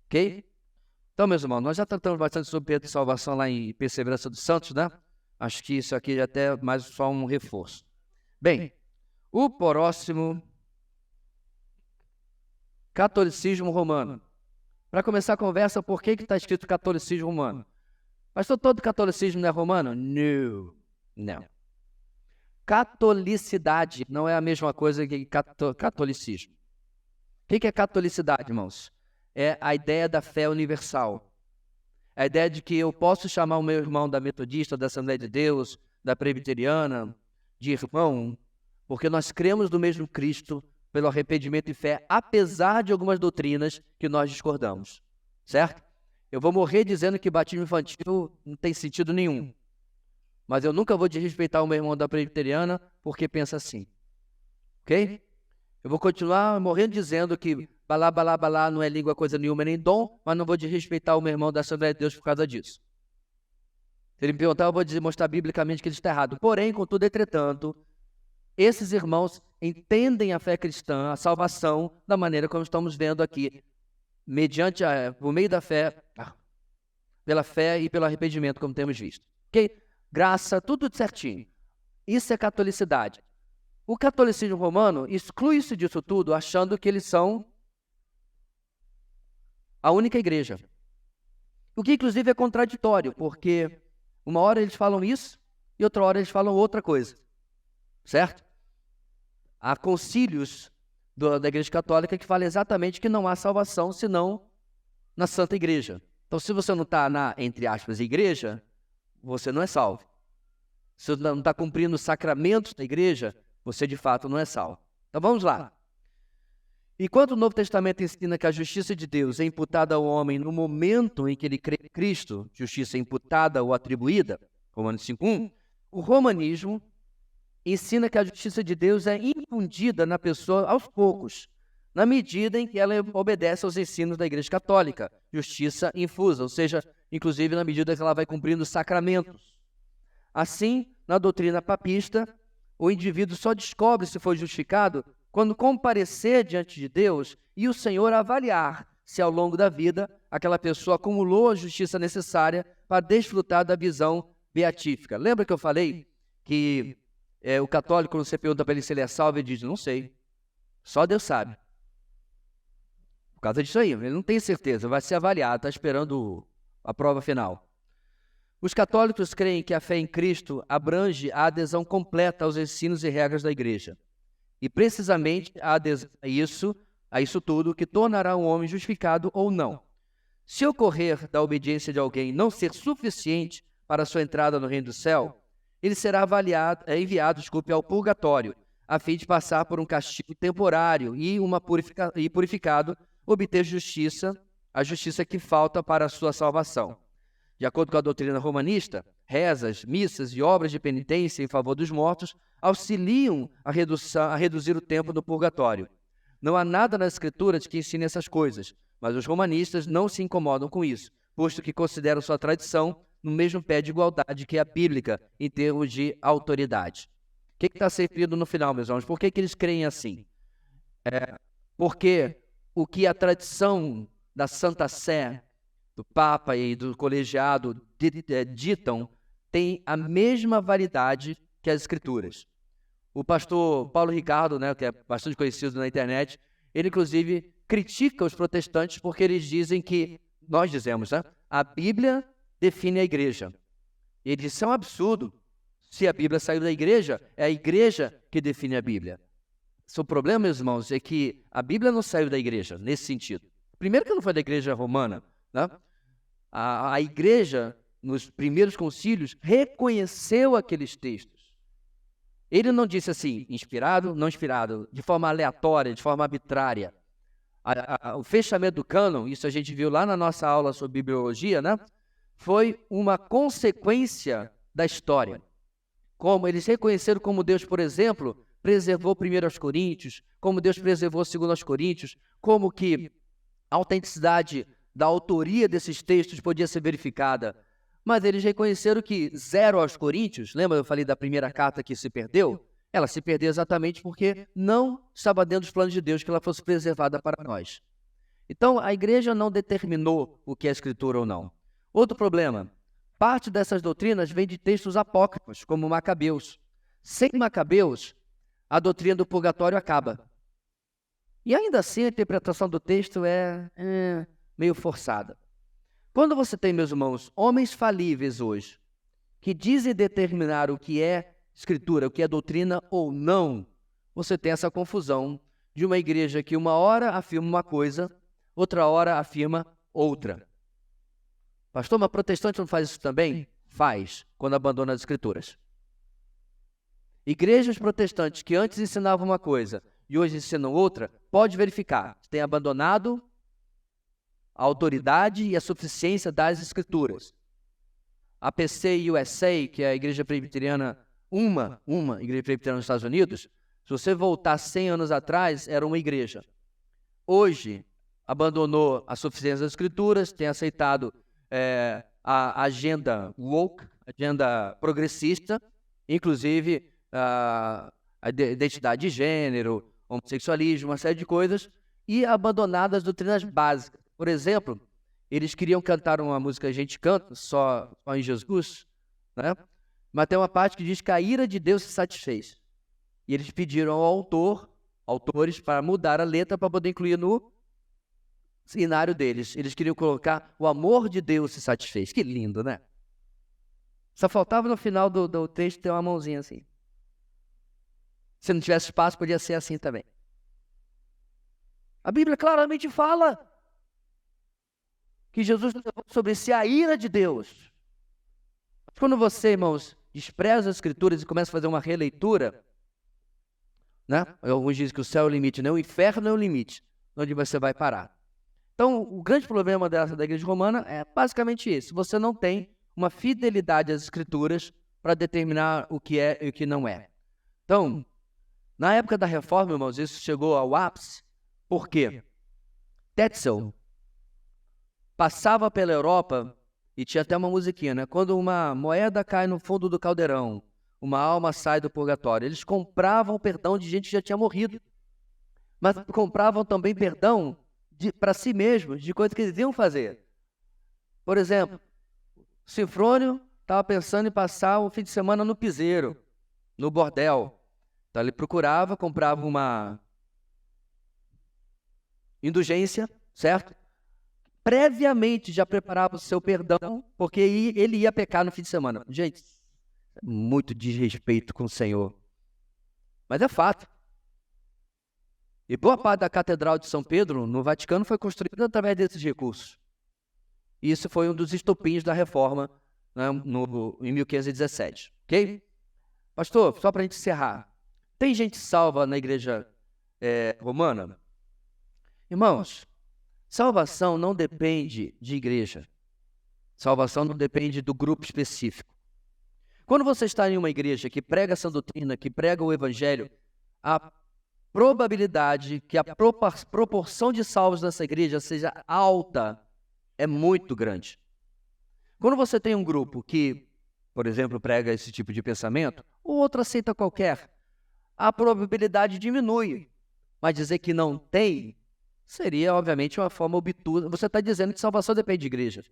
Ok? Então, meus irmãos, nós já tratamos bastante sobre perda de salvação lá em Perseverança dos Santos, né? Acho que isso aqui é até mais só um reforço. Bem, o próximo, catolicismo romano. Para começar a conversa, por que está escrito catolicismo romano? Pastor, todo catolicismo não é romano? Não. Catolicidade não é a mesma coisa que catolicismo. O que é catolicidade, irmãos? É a ideia da fé universal. A ideia de que eu posso chamar o meu irmão da metodista, da Assembleia de Deus, da presbiteriana, de irmão, porque nós cremos no mesmo Cristo pelo arrependimento e fé, apesar de algumas doutrinas que nós discordamos. Certo? Eu vou morrer dizendo que batismo infantil não tem sentido nenhum. Mas eu nunca vou desrespeitar o meu irmão da presbiteriana porque pensa assim. Ok? Eu vou continuar morrendo dizendo que balá, balá, balá não é língua coisa nenhuma nem dom, mas não vou desrespeitar o meu irmão da Assembleia de Deus por causa disso. Se ele me perguntar, eu vou mostrar biblicamente que ele está errado. Porém, contudo, entretanto, esses irmãos entendem a fé cristã, a salvação, da maneira como estamos vendo aqui, mediante por meio da fé, pela fé e pelo arrependimento, como temos visto. Ok? Graça, tudo certinho. Isso é catolicidade. O catolicismo romano exclui-se disso tudo, achando que eles são a única igreja. O que, inclusive, é contraditório, porque uma hora eles falam isso e outra hora eles falam outra coisa. Certo? Há concílios da Igreja Católica que falam exatamente que não há salvação senão na Santa Igreja. Então, se você não está na, entre aspas, igreja, você não é salvo. Se você não está cumprindo os sacramentos da igreja, você de fato não é salvo. Então vamos lá. Enquanto o Novo Testamento ensina que a justiça de Deus é imputada ao homem no momento em que ele crê em Cristo, justiça imputada ou atribuída, Romanos 5:1, o romanismo ensina que a justiça de Deus é infundida na pessoa aos poucos, na medida em que ela obedece aos ensinos da Igreja Católica, justiça infusa, ou seja, inclusive na medida que ela vai cumprindo os sacramentos. Assim, na doutrina papista, o indivíduo só descobre se foi justificado quando comparecer diante de Deus e o Senhor avaliar se ao longo da vida aquela pessoa acumulou a justiça necessária para desfrutar da visão beatífica. Lembra que eu falei que o católico, quando você pergunta para ele se ele é salvo, ele diz, não sei, só Deus sabe. Por causa disso aí, ele não tem certeza, vai ser avaliado, está esperando a prova final. Os católicos creem que a fé em Cristo abrange a adesão completa aos ensinos e regras da igreja. E precisamente a adesão a isso tudo que tornará um homem justificado ou não. Se ocorrer da obediência de alguém não ser suficiente para a sua entrada no reino do céu, ele será enviado ao purgatório, a fim de passar por um castigo temporário e purificado, obter justiça, a justiça que falta para a sua salvação. De acordo com a doutrina romanista, rezas, missas e obras de penitência em favor dos mortos auxiliam a reduzir o tempo do purgatório. Não há nada na Escritura que ensine essas coisas, mas os romanistas não se incomodam com isso, posto que consideram sua tradição no mesmo pé de igualdade que a bíblica, em termos de autoridade. O que está servindo no final, meus irmãos? Por que eles creem assim? Porque o que a tradição da Santa Sé, do Papa e do colegiado ditam tem a mesma validade que as Escrituras. O pastor Paulo Ricardo, que é bastante conhecido na internet, ele inclusive critica os protestantes porque eles dizem que, nós dizemos, a Bíblia define a igreja. Ele diz, isso é um absurdo. Se a Bíblia saiu da igreja, é a igreja que define a Bíblia. O problema, meus irmãos, é que a Bíblia não saiu da igreja, nesse sentido. Primeiro que não foi da igreja romana, A igreja, nos primeiros concílios, reconheceu aqueles textos. Ele não disse assim, inspirado, não inspirado, de forma aleatória, de forma arbitrária. O fechamento do cânon, isso a gente viu lá na nossa aula sobre bibliologia, foi uma consequência da história. Como eles reconheceram como Deus, por exemplo, preservou 1 Coríntios, como Deus preservou 2 Coríntios, como que a autenticidade da autoria desses textos podia ser verificada. Mas eles reconheceram que 0 aos Coríntios, lembra eu falei da primeira carta que se perdeu? Ela se perdeu exatamente porque não estava dentro dos planos de Deus que ela fosse preservada para nós. Então, a igreja não determinou o que é Escritura ou não. Outro problema, parte dessas doutrinas vem de textos apócrifos, como Macabeus. Sem Macabeus, a doutrina do purgatório acaba. E ainda assim, a interpretação do texto é meio forçada. Quando você tem, meus irmãos, homens falíveis hoje, que dizem determinar o que é Escritura, o que é doutrina ou não, você tem essa confusão de uma igreja que uma hora afirma uma coisa, outra hora afirma outra. Pastor, mas protestante não faz isso também? Faz, quando abandona as Escrituras. Igrejas protestantes que antes ensinavam uma coisa e hoje ensinam outra, pode verificar, tem abandonado a autoridade e a suficiência das Escrituras. A PC USA, que é a igreja presbiteriana, uma igreja presbiteriana nos Estados Unidos, se você voltar 100 anos atrás, era uma igreja. Hoje, abandonou a suficiência das Escrituras, tem aceitado a agenda woke, agenda progressista, inclusive a identidade de gênero, homossexualismo, uma série de coisas, e abandonado as doutrinas básicas. Por exemplo, eles queriam cantar uma música, a gente canta só em Jesus, mas tem uma parte que diz que a ira de Deus se satisfez. E eles pediram ao autores, para mudar a letra para poder incluir no cenário deles. Eles queriam colocar o amor de Deus se satisfez. Que lindo, né? Só faltava no final do texto ter uma mãozinha assim. Se não tivesse espaço, podia ser assim também. A Bíblia claramente fala que Jesus levou sobre si a ira de Deus. Quando você, irmãos, despreza as Escrituras e começa a fazer uma releitura, alguns dizem que o céu é o limite, o inferno é o limite, onde você vai parar. Então, o grande problema da igreja romana é basicamente esse. Você não tem uma fidelidade às Escrituras para determinar o que é e o que não é. Então, na época da Reforma, irmãos, isso chegou ao ápice. Por quê? Tetzel passava pela Europa e tinha até uma musiquinha, Quando uma moeda cai no fundo do caldeirão, uma alma sai do purgatório. Eles compravam perdão de gente que já tinha morrido, mas compravam também perdão para si mesmos, de coisas que eles iam fazer. Por exemplo, Sinfrônio estava pensando em passar um fim de semana no piseiro, no bordel. Então ele comprava uma indulgência, certo? Previamente já preparava o seu perdão, porque ele ia pecar no fim de semana. Gente, muito desrespeito com o Senhor. Mas é fato. E boa parte da Catedral de São Pedro, no Vaticano, foi construída através desses recursos. E isso foi um dos estopins da Reforma, em 1517. Ok? Pastor, só para a gente encerrar, tem gente salva na igreja romana? Irmãos, salvação não depende de igreja. Salvação não depende do grupo específico. Quando você está em uma igreja que prega essa doutrina, que prega o evangelho, a probabilidade que a proporção de salvos nessa igreja seja alta é muito grande. Quando você tem um grupo que, por exemplo, prega esse tipo de pensamento, o outro aceita qualquer, a probabilidade diminui. Mas dizer que não tem seria, obviamente, uma forma obtusa. Você está dizendo que salvação depende de igreja.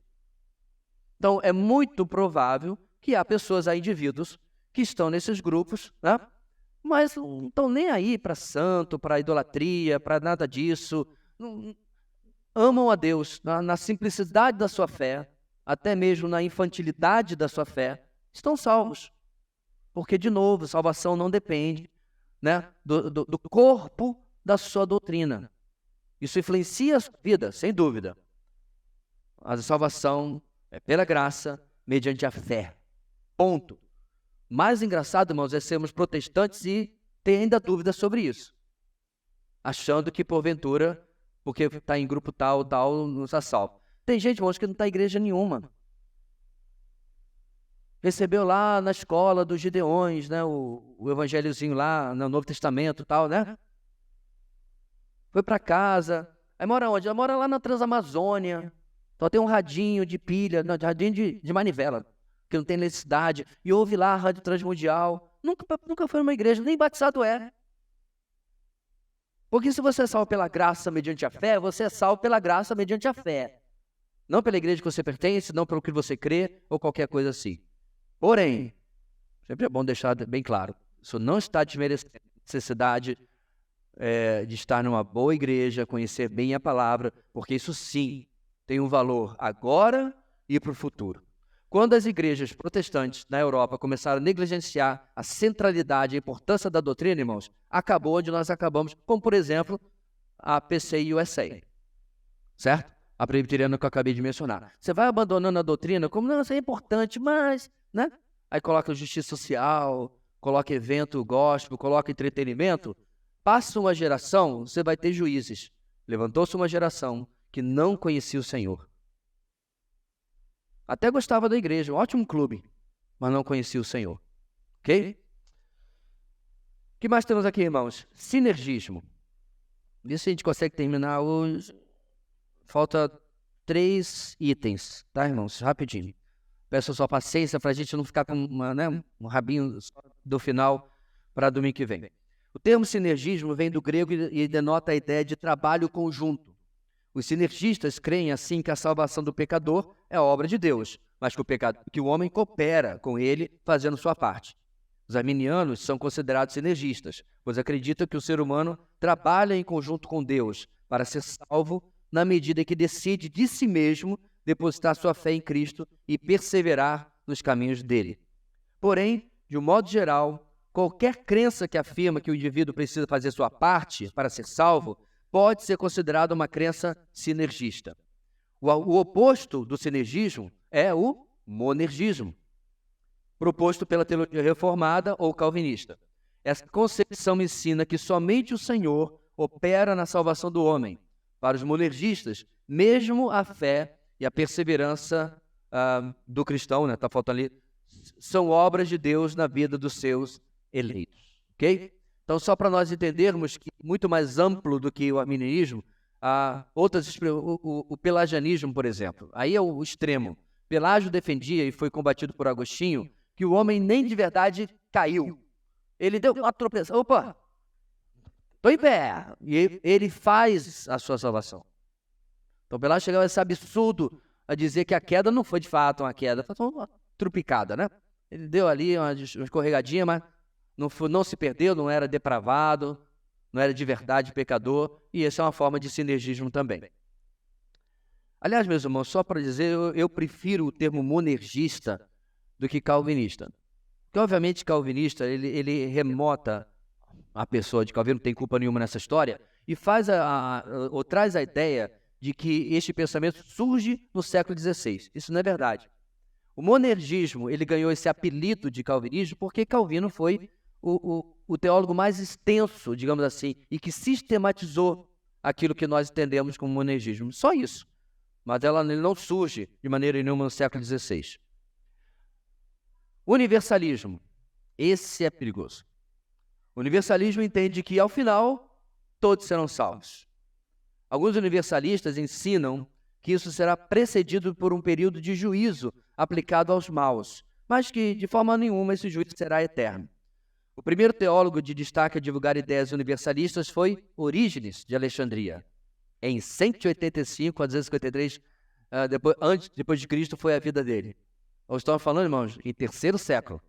Então, é muito provável que há pessoas, há indivíduos que estão nesses grupos, né? Mas não estão nem aí para santo, para idolatria, para nada disso. Não, amam a Deus na simplicidade da sua fé, até mesmo na infantilidade da sua fé, estão salvos. Porque, de novo, salvação não depende, né, do corpo da sua doutrina. Isso influencia a sua vida, sem dúvida. A salvação é pela graça, mediante a fé. Ponto. Mais engraçado, irmãos, é sermos protestantes e ter ainda dúvidas sobre isso. Achando que, porventura, porque está em grupo tal, não está salvo. Tem gente, irmãos, que não está em igreja nenhuma. Recebeu lá na escola dos Gideões, né, o evangelhozinho lá, no Novo Testamento e tal, né? Foi para casa. Aí mora onde? Ela mora lá na Transamazônia. Só tem um radinho de pilha, não, radinho de manivela, que não tem necessidade. E ouve lá a Rádio Transmundial. Nunca foi numa igreja, nem batizado é. Porque se você é salvo pela graça mediante a fé, você é salvo pela graça mediante a fé. Não pela igreja que você pertence, não pelo que você crê, ou qualquer coisa assim. Porém, sempre é bom deixar bem claro, isso não está desmerecendo a necessidade de estar numa boa igreja, conhecer bem a palavra, porque isso sim tem um valor agora e para o futuro. Quando as igrejas protestantes na Europa começaram a negligenciar a centralidade e a importância da doutrina, irmãos, acabou onde nós acabamos, como por exemplo a PCI USA, certo? A presbiteriana que eu acabei de mencionar. Você vai abandonando a doutrina como, não, isso é importante, mas, né? Aí coloca justiça social, coloca evento gospel, coloca entretenimento. Passa uma geração, você vai ter juízes. Levantou-se uma geração que não conhecia o Senhor. Até gostava da igreja, um ótimo clube, mas não conhecia o Senhor. Ok? O que mais temos aqui, irmãos? Sinergismo. Isso a gente consegue terminar hoje. Falta 3 itens, tá, irmãos? Rapidinho. Peço a sua paciência para a gente não ficar com um rabinho do final para domingo que vem. O termo sinergismo vem do grego e denota a ideia de trabalho conjunto. Os sinergistas creem assim que a salvação do pecador é obra de Deus, mas que o homem coopera com ele fazendo sua parte. Os arminianos são considerados sinergistas, pois acreditam que o ser humano trabalha em conjunto com Deus para ser salvo na medida que decide de si mesmo depositar sua fé em Cristo e perseverar nos caminhos dele. Porém, de um modo geral, qualquer crença que afirma que o indivíduo precisa fazer sua parte para ser salvo pode ser considerada uma crença sinergista. O oposto do sinergismo é o monergismo, proposto pela teologia reformada ou calvinista. Essa concepção ensina que somente o Senhor opera na salvação do homem. Para os monergistas, mesmo a fé e a perseverança do cristão, né, tá faltando ali, são obras de Deus na vida dos seus eleitos. Ok? Então, só para nós entendermos que muito mais amplo do que o arminianismo, o pelagianismo, por exemplo, aí é o extremo. Pelágio defendia, e foi combatido por Agostinho, que o homem nem de verdade caiu. Ele deu uma tropeçada. Opa, estou em pé. E ele faz a sua salvação. Então, Pelágio chegava a esse absurdo a dizer que a queda não foi de fato uma queda, foi uma trupicada, né? Ele deu ali uma escorregadinha, mas não se perdeu, não era depravado, não era de verdade pecador, e essa é uma forma de sinergismo também. Aliás, meus irmãos, só para dizer, eu prefiro o termo monergista do que calvinista. Porque, obviamente, calvinista, ele remota a pessoa de Calvino, não tem culpa nenhuma nessa história, e ou traz a ideia de que este pensamento surge no século XVI. Isso não é verdade. O monergismo, ele ganhou esse apelido de calvinismo porque Calvino foi o teólogo mais extenso, digamos assim, e que sistematizou aquilo que nós entendemos como monergismo. Só isso. Mas ele não surge de maneira nenhuma no século XVI. Universalismo. Esse é perigoso. O universalismo entende que, ao final, todos serão salvos. Alguns universalistas ensinam que isso será precedido por um período de juízo aplicado aos maus, mas que, de forma nenhuma, esse juízo será eterno. O primeiro teólogo de destaque a divulgar ideias universalistas foi Orígenes, de Alexandria. Em 185 a 253 depois de Cristo foi a vida dele. Nós estamos falando, irmãos, em terceiro século.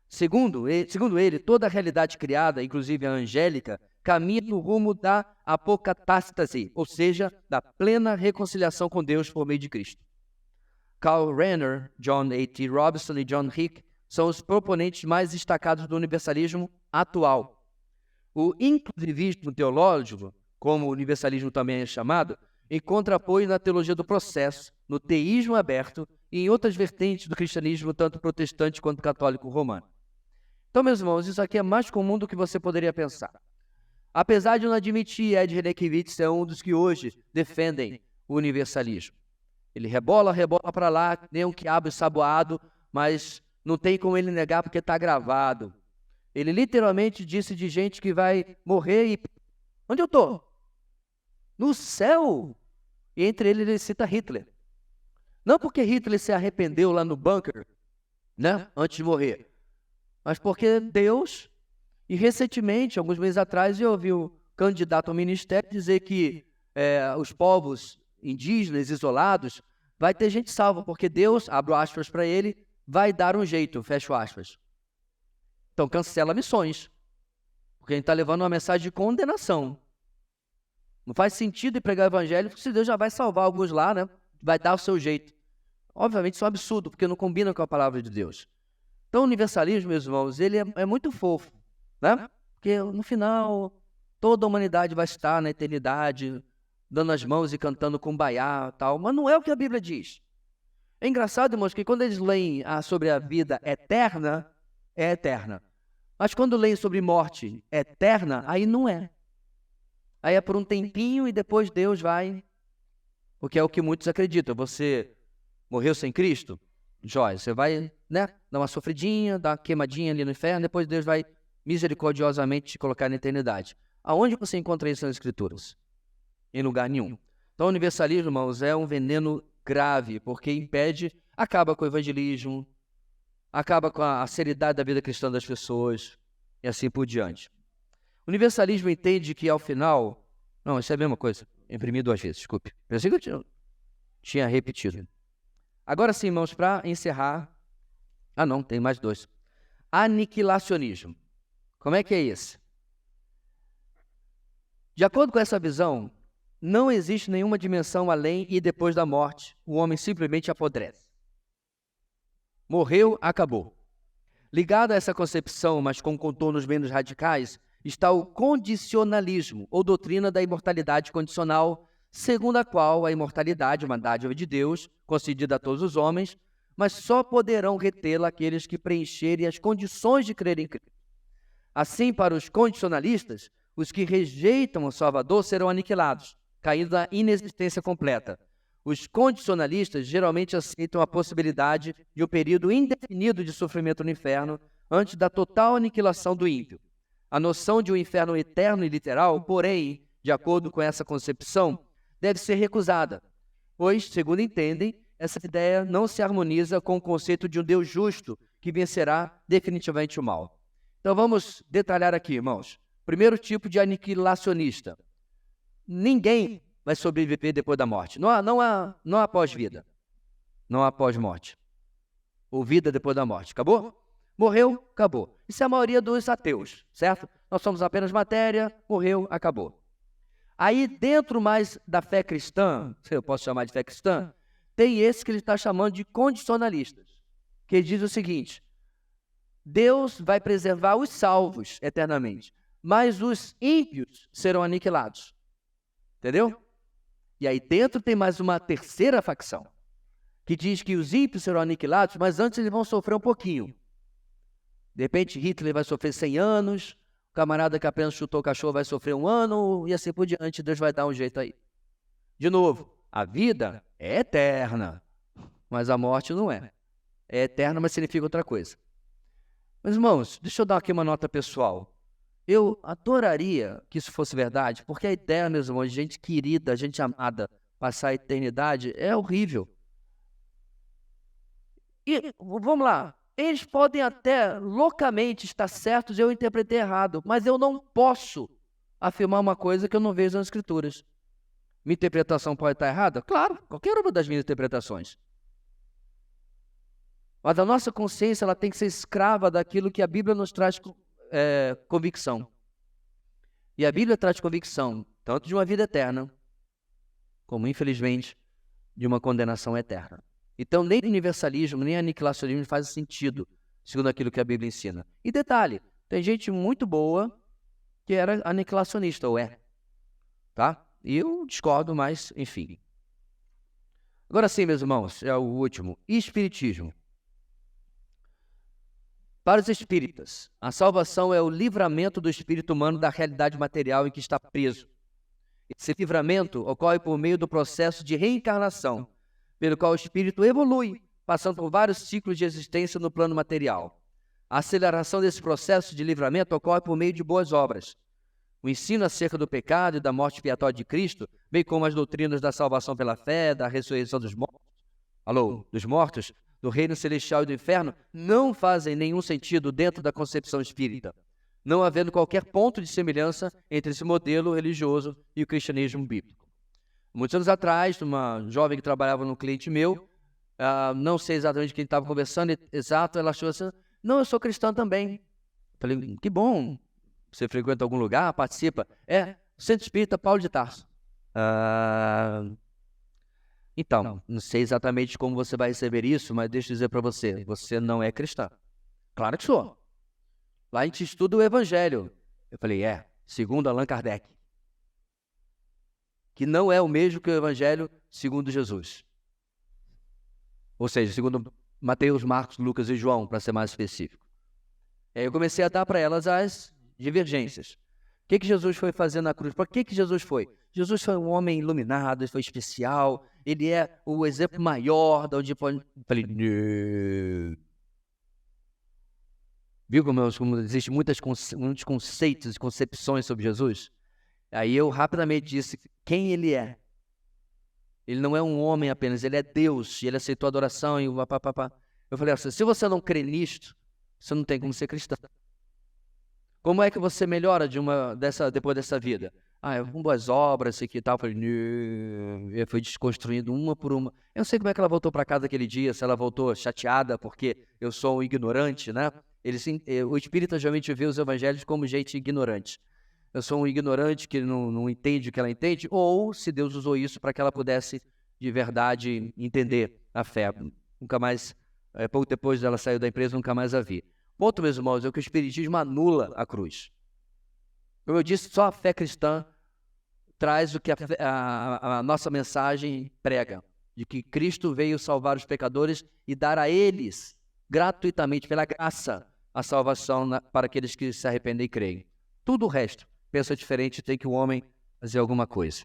Segundo ele, toda a realidade criada, inclusive a angélica, caminha no rumo da apocatástase, ou seja, da plena reconciliação com Deus por meio de Cristo. Karl Rahner, John A.T. Robinson e John Hick são os proponentes mais destacados do universalismo atual. O inclusivismo teológico, como o universalismo também é chamado, encontra apoio na teologia do processo, no teísmo aberto e em outras vertentes do cristianismo, tanto protestante quanto católico romano. Então, meus irmãos, isso aqui é mais comum do que você poderia pensar. Apesar de não admitir, Ed Renekiewicz é um dos que hoje defendem o universalismo. Ele rebola para lá, nem um quiabo ensaboado, mas não tem como ele negar porque está gravado. Ele literalmente disse de gente que vai morrer e... Onde eu estou? No céu! E entre eles ele cita Hitler. Não porque Hitler se arrependeu lá no bunker, né, antes de morrer, mas porque Deus, e recentemente, alguns meses atrás, eu ouvi o candidato ao ministério dizer que os povos indígenas isolados vai ter gente salva, porque Deus, abro aspas para ele, vai dar um jeito, fecho aspas. Então cancela missões, porque a gente está levando uma mensagem de condenação. Não faz sentido ir pregar o evangelho, porque se Deus já vai salvar alguns lá, né? Vai dar o seu jeito. Obviamente isso é um absurdo, porque não combina com a palavra de Deus. Então o universalismo, meus irmãos, ele é muito fofo, né? Porque no final toda a humanidade vai estar na eternidade, dando as mãos e cantando kumbaya e tal, mas não é o que a Bíblia diz. É engraçado, irmãos, que quando eles leem sobre a vida eterna, é eterna. Mas quando leem sobre morte eterna, aí não é. Aí é por um tempinho e depois Deus vai... Porque é o que muitos acreditam. Você morreu sem Cristo? Jóia, você vai, né, dar uma sofridinha, dar uma queimadinha ali no inferno, depois Deus vai misericordiosamente te colocar na eternidade. Aonde você encontra isso nas Escrituras? Em lugar nenhum. Então o universalismo, irmãos, é um veneno grave, porque impede, acaba com o evangelismo, acaba com a seriedade da vida cristã das pessoas, e assim por diante. O universalismo entende que ao final... Não, isso é a mesma coisa. Imprimi 2 vezes, desculpe. Pensei que eu tinha repetido. Agora sim, irmãos, para encerrar... Ah, não, tem mais 2. Aniquilacionismo. Como é que é esse? De acordo com essa visão, não existe nenhuma dimensão além e depois da morte. O homem simplesmente apodrece. Morreu, acabou. Ligado a essa concepção, mas com contornos menos radicais, está o condicionalismo, ou doutrina da imortalidade condicional, segundo a qual a imortalidade é uma dádiva de Deus, concedida a todos os homens, mas só poderão retê-la aqueles que preencherem as condições de crer em Cristo. Assim, para os condicionalistas, os que rejeitam o Salvador serão aniquilados, caindo na inexistência completa. Os condicionalistas geralmente aceitam a possibilidade de um período indefinido de sofrimento no inferno antes da total aniquilação do ímpio. A noção de um inferno eterno e literal, porém, de acordo com essa concepção, deve ser recusada, pois, segundo entendem, essa ideia não se harmoniza com o conceito de um Deus justo que vencerá definitivamente o mal. Então vamos detalhar aqui, irmãos. Primeiro tipo de aniquilacionista. Ninguém vai sobreviver depois da morte. Não há pós-vida. Não há pós-morte. Ou vida depois da morte. Acabou? Morreu, acabou. Isso é a maioria dos ateus, certo? Nós somos apenas matéria, morreu, acabou. Aí, dentro mais da fé cristã, se eu posso chamar de fé cristã, tem esse que ele está chamando de condicionalistas, que diz o seguinte: Deus vai preservar os salvos eternamente, mas os ímpios serão aniquilados. Entendeu? E aí dentro tem mais uma terceira facção, que diz que os ímpios serão aniquilados, mas antes eles vão sofrer um pouquinho. De repente, Hitler vai sofrer 100 anos, o camarada que apenas chutou o cachorro vai sofrer 1 ano, e assim por diante, Deus vai dar um jeito aí. De novo, a vida é eterna, mas a morte não é. É eterna, mas significa outra coisa. Meus irmãos, deixa eu dar aqui uma nota pessoal. Eu adoraria que isso fosse verdade, porque a ideia, meus irmãos, de gente querida, gente amada, passar a eternidade é horrível. E vamos lá, eles podem até loucamente estar certos, eu interpretei errado, mas eu não posso afirmar uma coisa que eu não vejo nas Escrituras. Minha interpretação pode estar errada? Claro, qualquer uma das minhas interpretações. Mas a nossa consciência ela tem que ser escrava daquilo que a Bíblia nos traz convicção. E a Bíblia traz convicção tanto de uma vida eterna, como, infelizmente, de uma condenação eterna. Então, nem universalismo, nem aniquilacionismo faz sentido, segundo aquilo que a Bíblia ensina. E detalhe, tem gente muito boa que era aniquilacionista, ou é. Tá? E eu discordo, mas, enfim. Agora sim, meus irmãos, é o último. Espiritismo. Para os espíritas, a salvação é o livramento do espírito humano da realidade material em que está preso. Esse livramento ocorre por meio do processo de reencarnação, pelo qual o espírito evolui, passando por vários ciclos de existência no plano material. A aceleração desse processo de livramento ocorre por meio de boas obras. O ensino acerca do pecado e da morte expiatória de Cristo, bem como as doutrinas da salvação pela fé, da ressurreição dos mortos, do reino celestial e do inferno, não fazem nenhum sentido dentro da concepção espírita, não havendo qualquer ponto de semelhança entre esse modelo religioso e o cristianismo bíblico. Muitos anos atrás, uma jovem que trabalhava num cliente meu, não sei exatamente quem estava conversando, exato, ela achou assim, não, eu sou cristã também. Falei, que bom, você frequenta algum lugar, participa? Centro Espírita Paulo de Tarso. Então, não sei exatamente como você vai receber isso, mas deixa eu dizer para você, você não é cristã. Claro que sou. Lá a gente estuda o Evangelho. Eu falei, segundo Allan Kardec. Que não é o mesmo que o Evangelho segundo Jesus. Ou seja, segundo Mateus, Marcos, Lucas e João, para ser mais específico. Aí eu comecei a dar para elas as divergências. O que Jesus foi fazer na cruz? Para que Jesus foi? Jesus foi um homem iluminado, ele foi especial, ele é o exemplo maior de onde pode... Eu falei, viu como existem muitos conceitos e concepções sobre Jesus? Aí eu rapidamente disse quem ele é. Ele não é um homem apenas, ele é Deus, e ele aceitou a adoração e o papapá. Eu falei assim, se você não crê nisto, você não tem como ser cristão. Como é que você melhora depois dessa vida? Com boas obras, e tal. Eu falei, eu fui desconstruindo uma por uma. Eu não sei como é que ela voltou para casa aquele dia, se ela voltou chateada porque eu sou um ignorante, né? O espírita geralmente vê os evangelhos como gente ignorante. Eu sou um ignorante que não entende o que ela entende, ou se Deus usou isso para que ela pudesse, de verdade, entender a fé. Nunca mais, pouco depois dela sair da empresa, nunca mais a vi. Ponto, meus irmãos, é que o espiritismo anula a cruz. Como eu disse, só a fé cristã traz o que a nossa mensagem prega, de que Cristo veio salvar os pecadores e dar a eles, gratuitamente, pela graça, a salvação para aqueles que se arrependem e creem. Tudo o resto pensa diferente, tem que o homem fazer alguma coisa.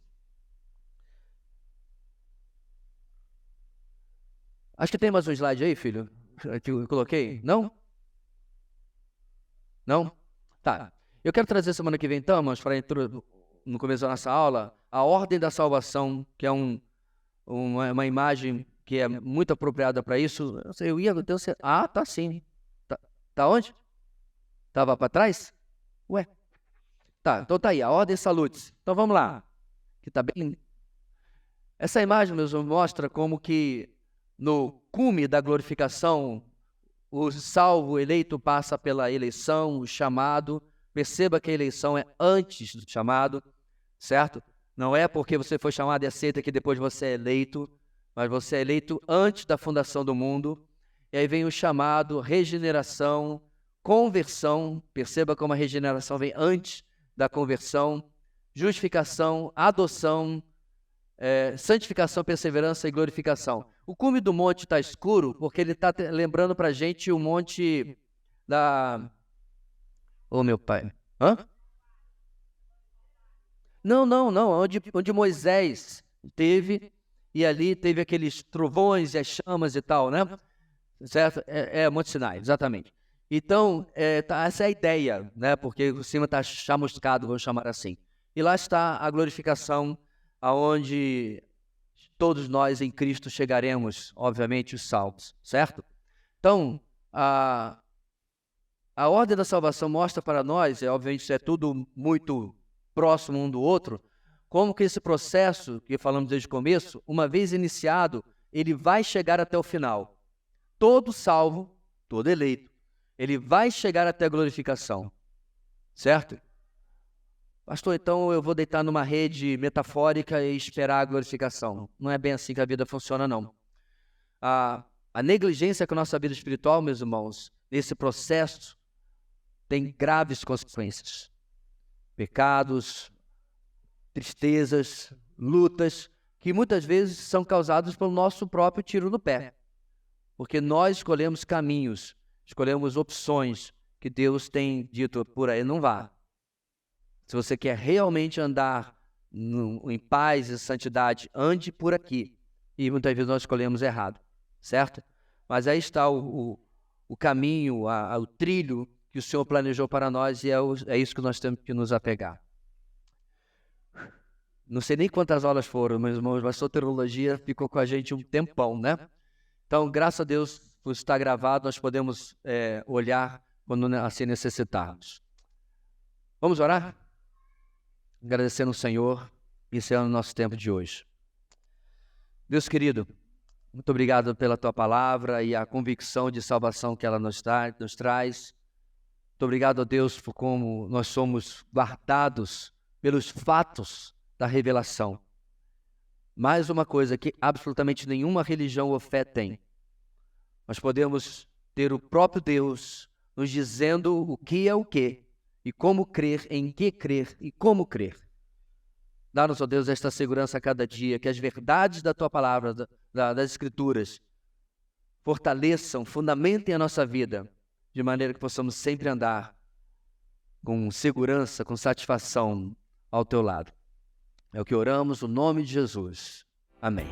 Acho que tem mais um slide aí, filho, que eu coloquei. Não? Não? Tá. Eu quero trazer semana que vem, então, irmãos, para no começo da nossa aula, a ordem da salvação, que é uma imagem que é muito apropriada para isso. Eu ia... tá sim. Tá onde? Tava para trás? Ué. Tá, então tá aí, a ordem salutis. Então vamos lá. Que tá bem... Essa imagem, meus irmãos, mostra como que no cume da glorificação, o salvo eleito passa pela eleição, o chamado. Perceba que a eleição é antes do chamado, certo? Não é porque você foi chamado e aceita que depois você é eleito, mas você é eleito antes da fundação do mundo. E aí vem o chamado, regeneração, conversão. Perceba como a regeneração vem antes da conversão, justificação, adoção, santificação, perseverança e glorificação. O cume do monte está escuro porque ele está lembrando para a gente o monte da... Ô, meu pai. Hã? Não, onde Moisés teve, e ali teve aqueles trovões e as chamas e tal, né? Certo? Monte Sinai, exatamente. Então, essa é a ideia, né? Porque o cima está chamuscado, vamos chamar assim. E lá está a glorificação, aonde todos nós em Cristo chegaremos, obviamente, os salvos, certo? Então, a ordem da salvação mostra para nós, obviamente isso é tudo muito próximo um do outro, como que esse processo, que falamos desde o começo, uma vez iniciado, ele vai chegar até o final. Todo salvo, todo eleito, ele vai chegar até a glorificação, certo? Pastor, então eu vou deitar numa rede metafórica e esperar a glorificação. Não é bem assim que a vida funciona, não. A negligência com a nossa vida espiritual, meus irmãos, nesse processo, tem graves consequências. Pecados, tristezas, lutas, que muitas vezes são causados pelo nosso próprio tiro no pé. Porque nós escolhemos caminhos, escolhemos opções que Deus tem dito, por aí não vá. Se você quer realmente andar em paz e santidade, ande por aqui. E muitas vezes nós escolhemos errado, certo? Mas aí está o caminho, o trilho que o Senhor planejou para nós e é isso que nós temos que nos apegar. Não sei nem quantas aulas foram, meus irmãos, mas a soteriologia ficou com a gente um tempão, né? Então, graças a Deus, por estar gravado, nós podemos olhar quando assim necessitarmos. Vamos orar? Agradecendo ao Senhor e encerrando o nosso tempo de hoje. Deus querido, muito obrigado pela Tua palavra e a convicção de salvação que ela nos traz. Muito obrigado a Deus por como nós somos guardados pelos fatos da revelação. Mais uma coisa que absolutamente nenhuma religião ou fé tem. Nós podemos ter o próprio Deus nos dizendo o que é o quê e como crer, em que crer e como crer. Dá-nos, ó Deus, esta segurança a cada dia, que as verdades da Tua palavra, das Escrituras, fortaleçam, fundamentem a nossa vida, de maneira que possamos sempre andar com segurança, com satisfação ao Teu lado. É o que oramos, no nome de Jesus. Amém.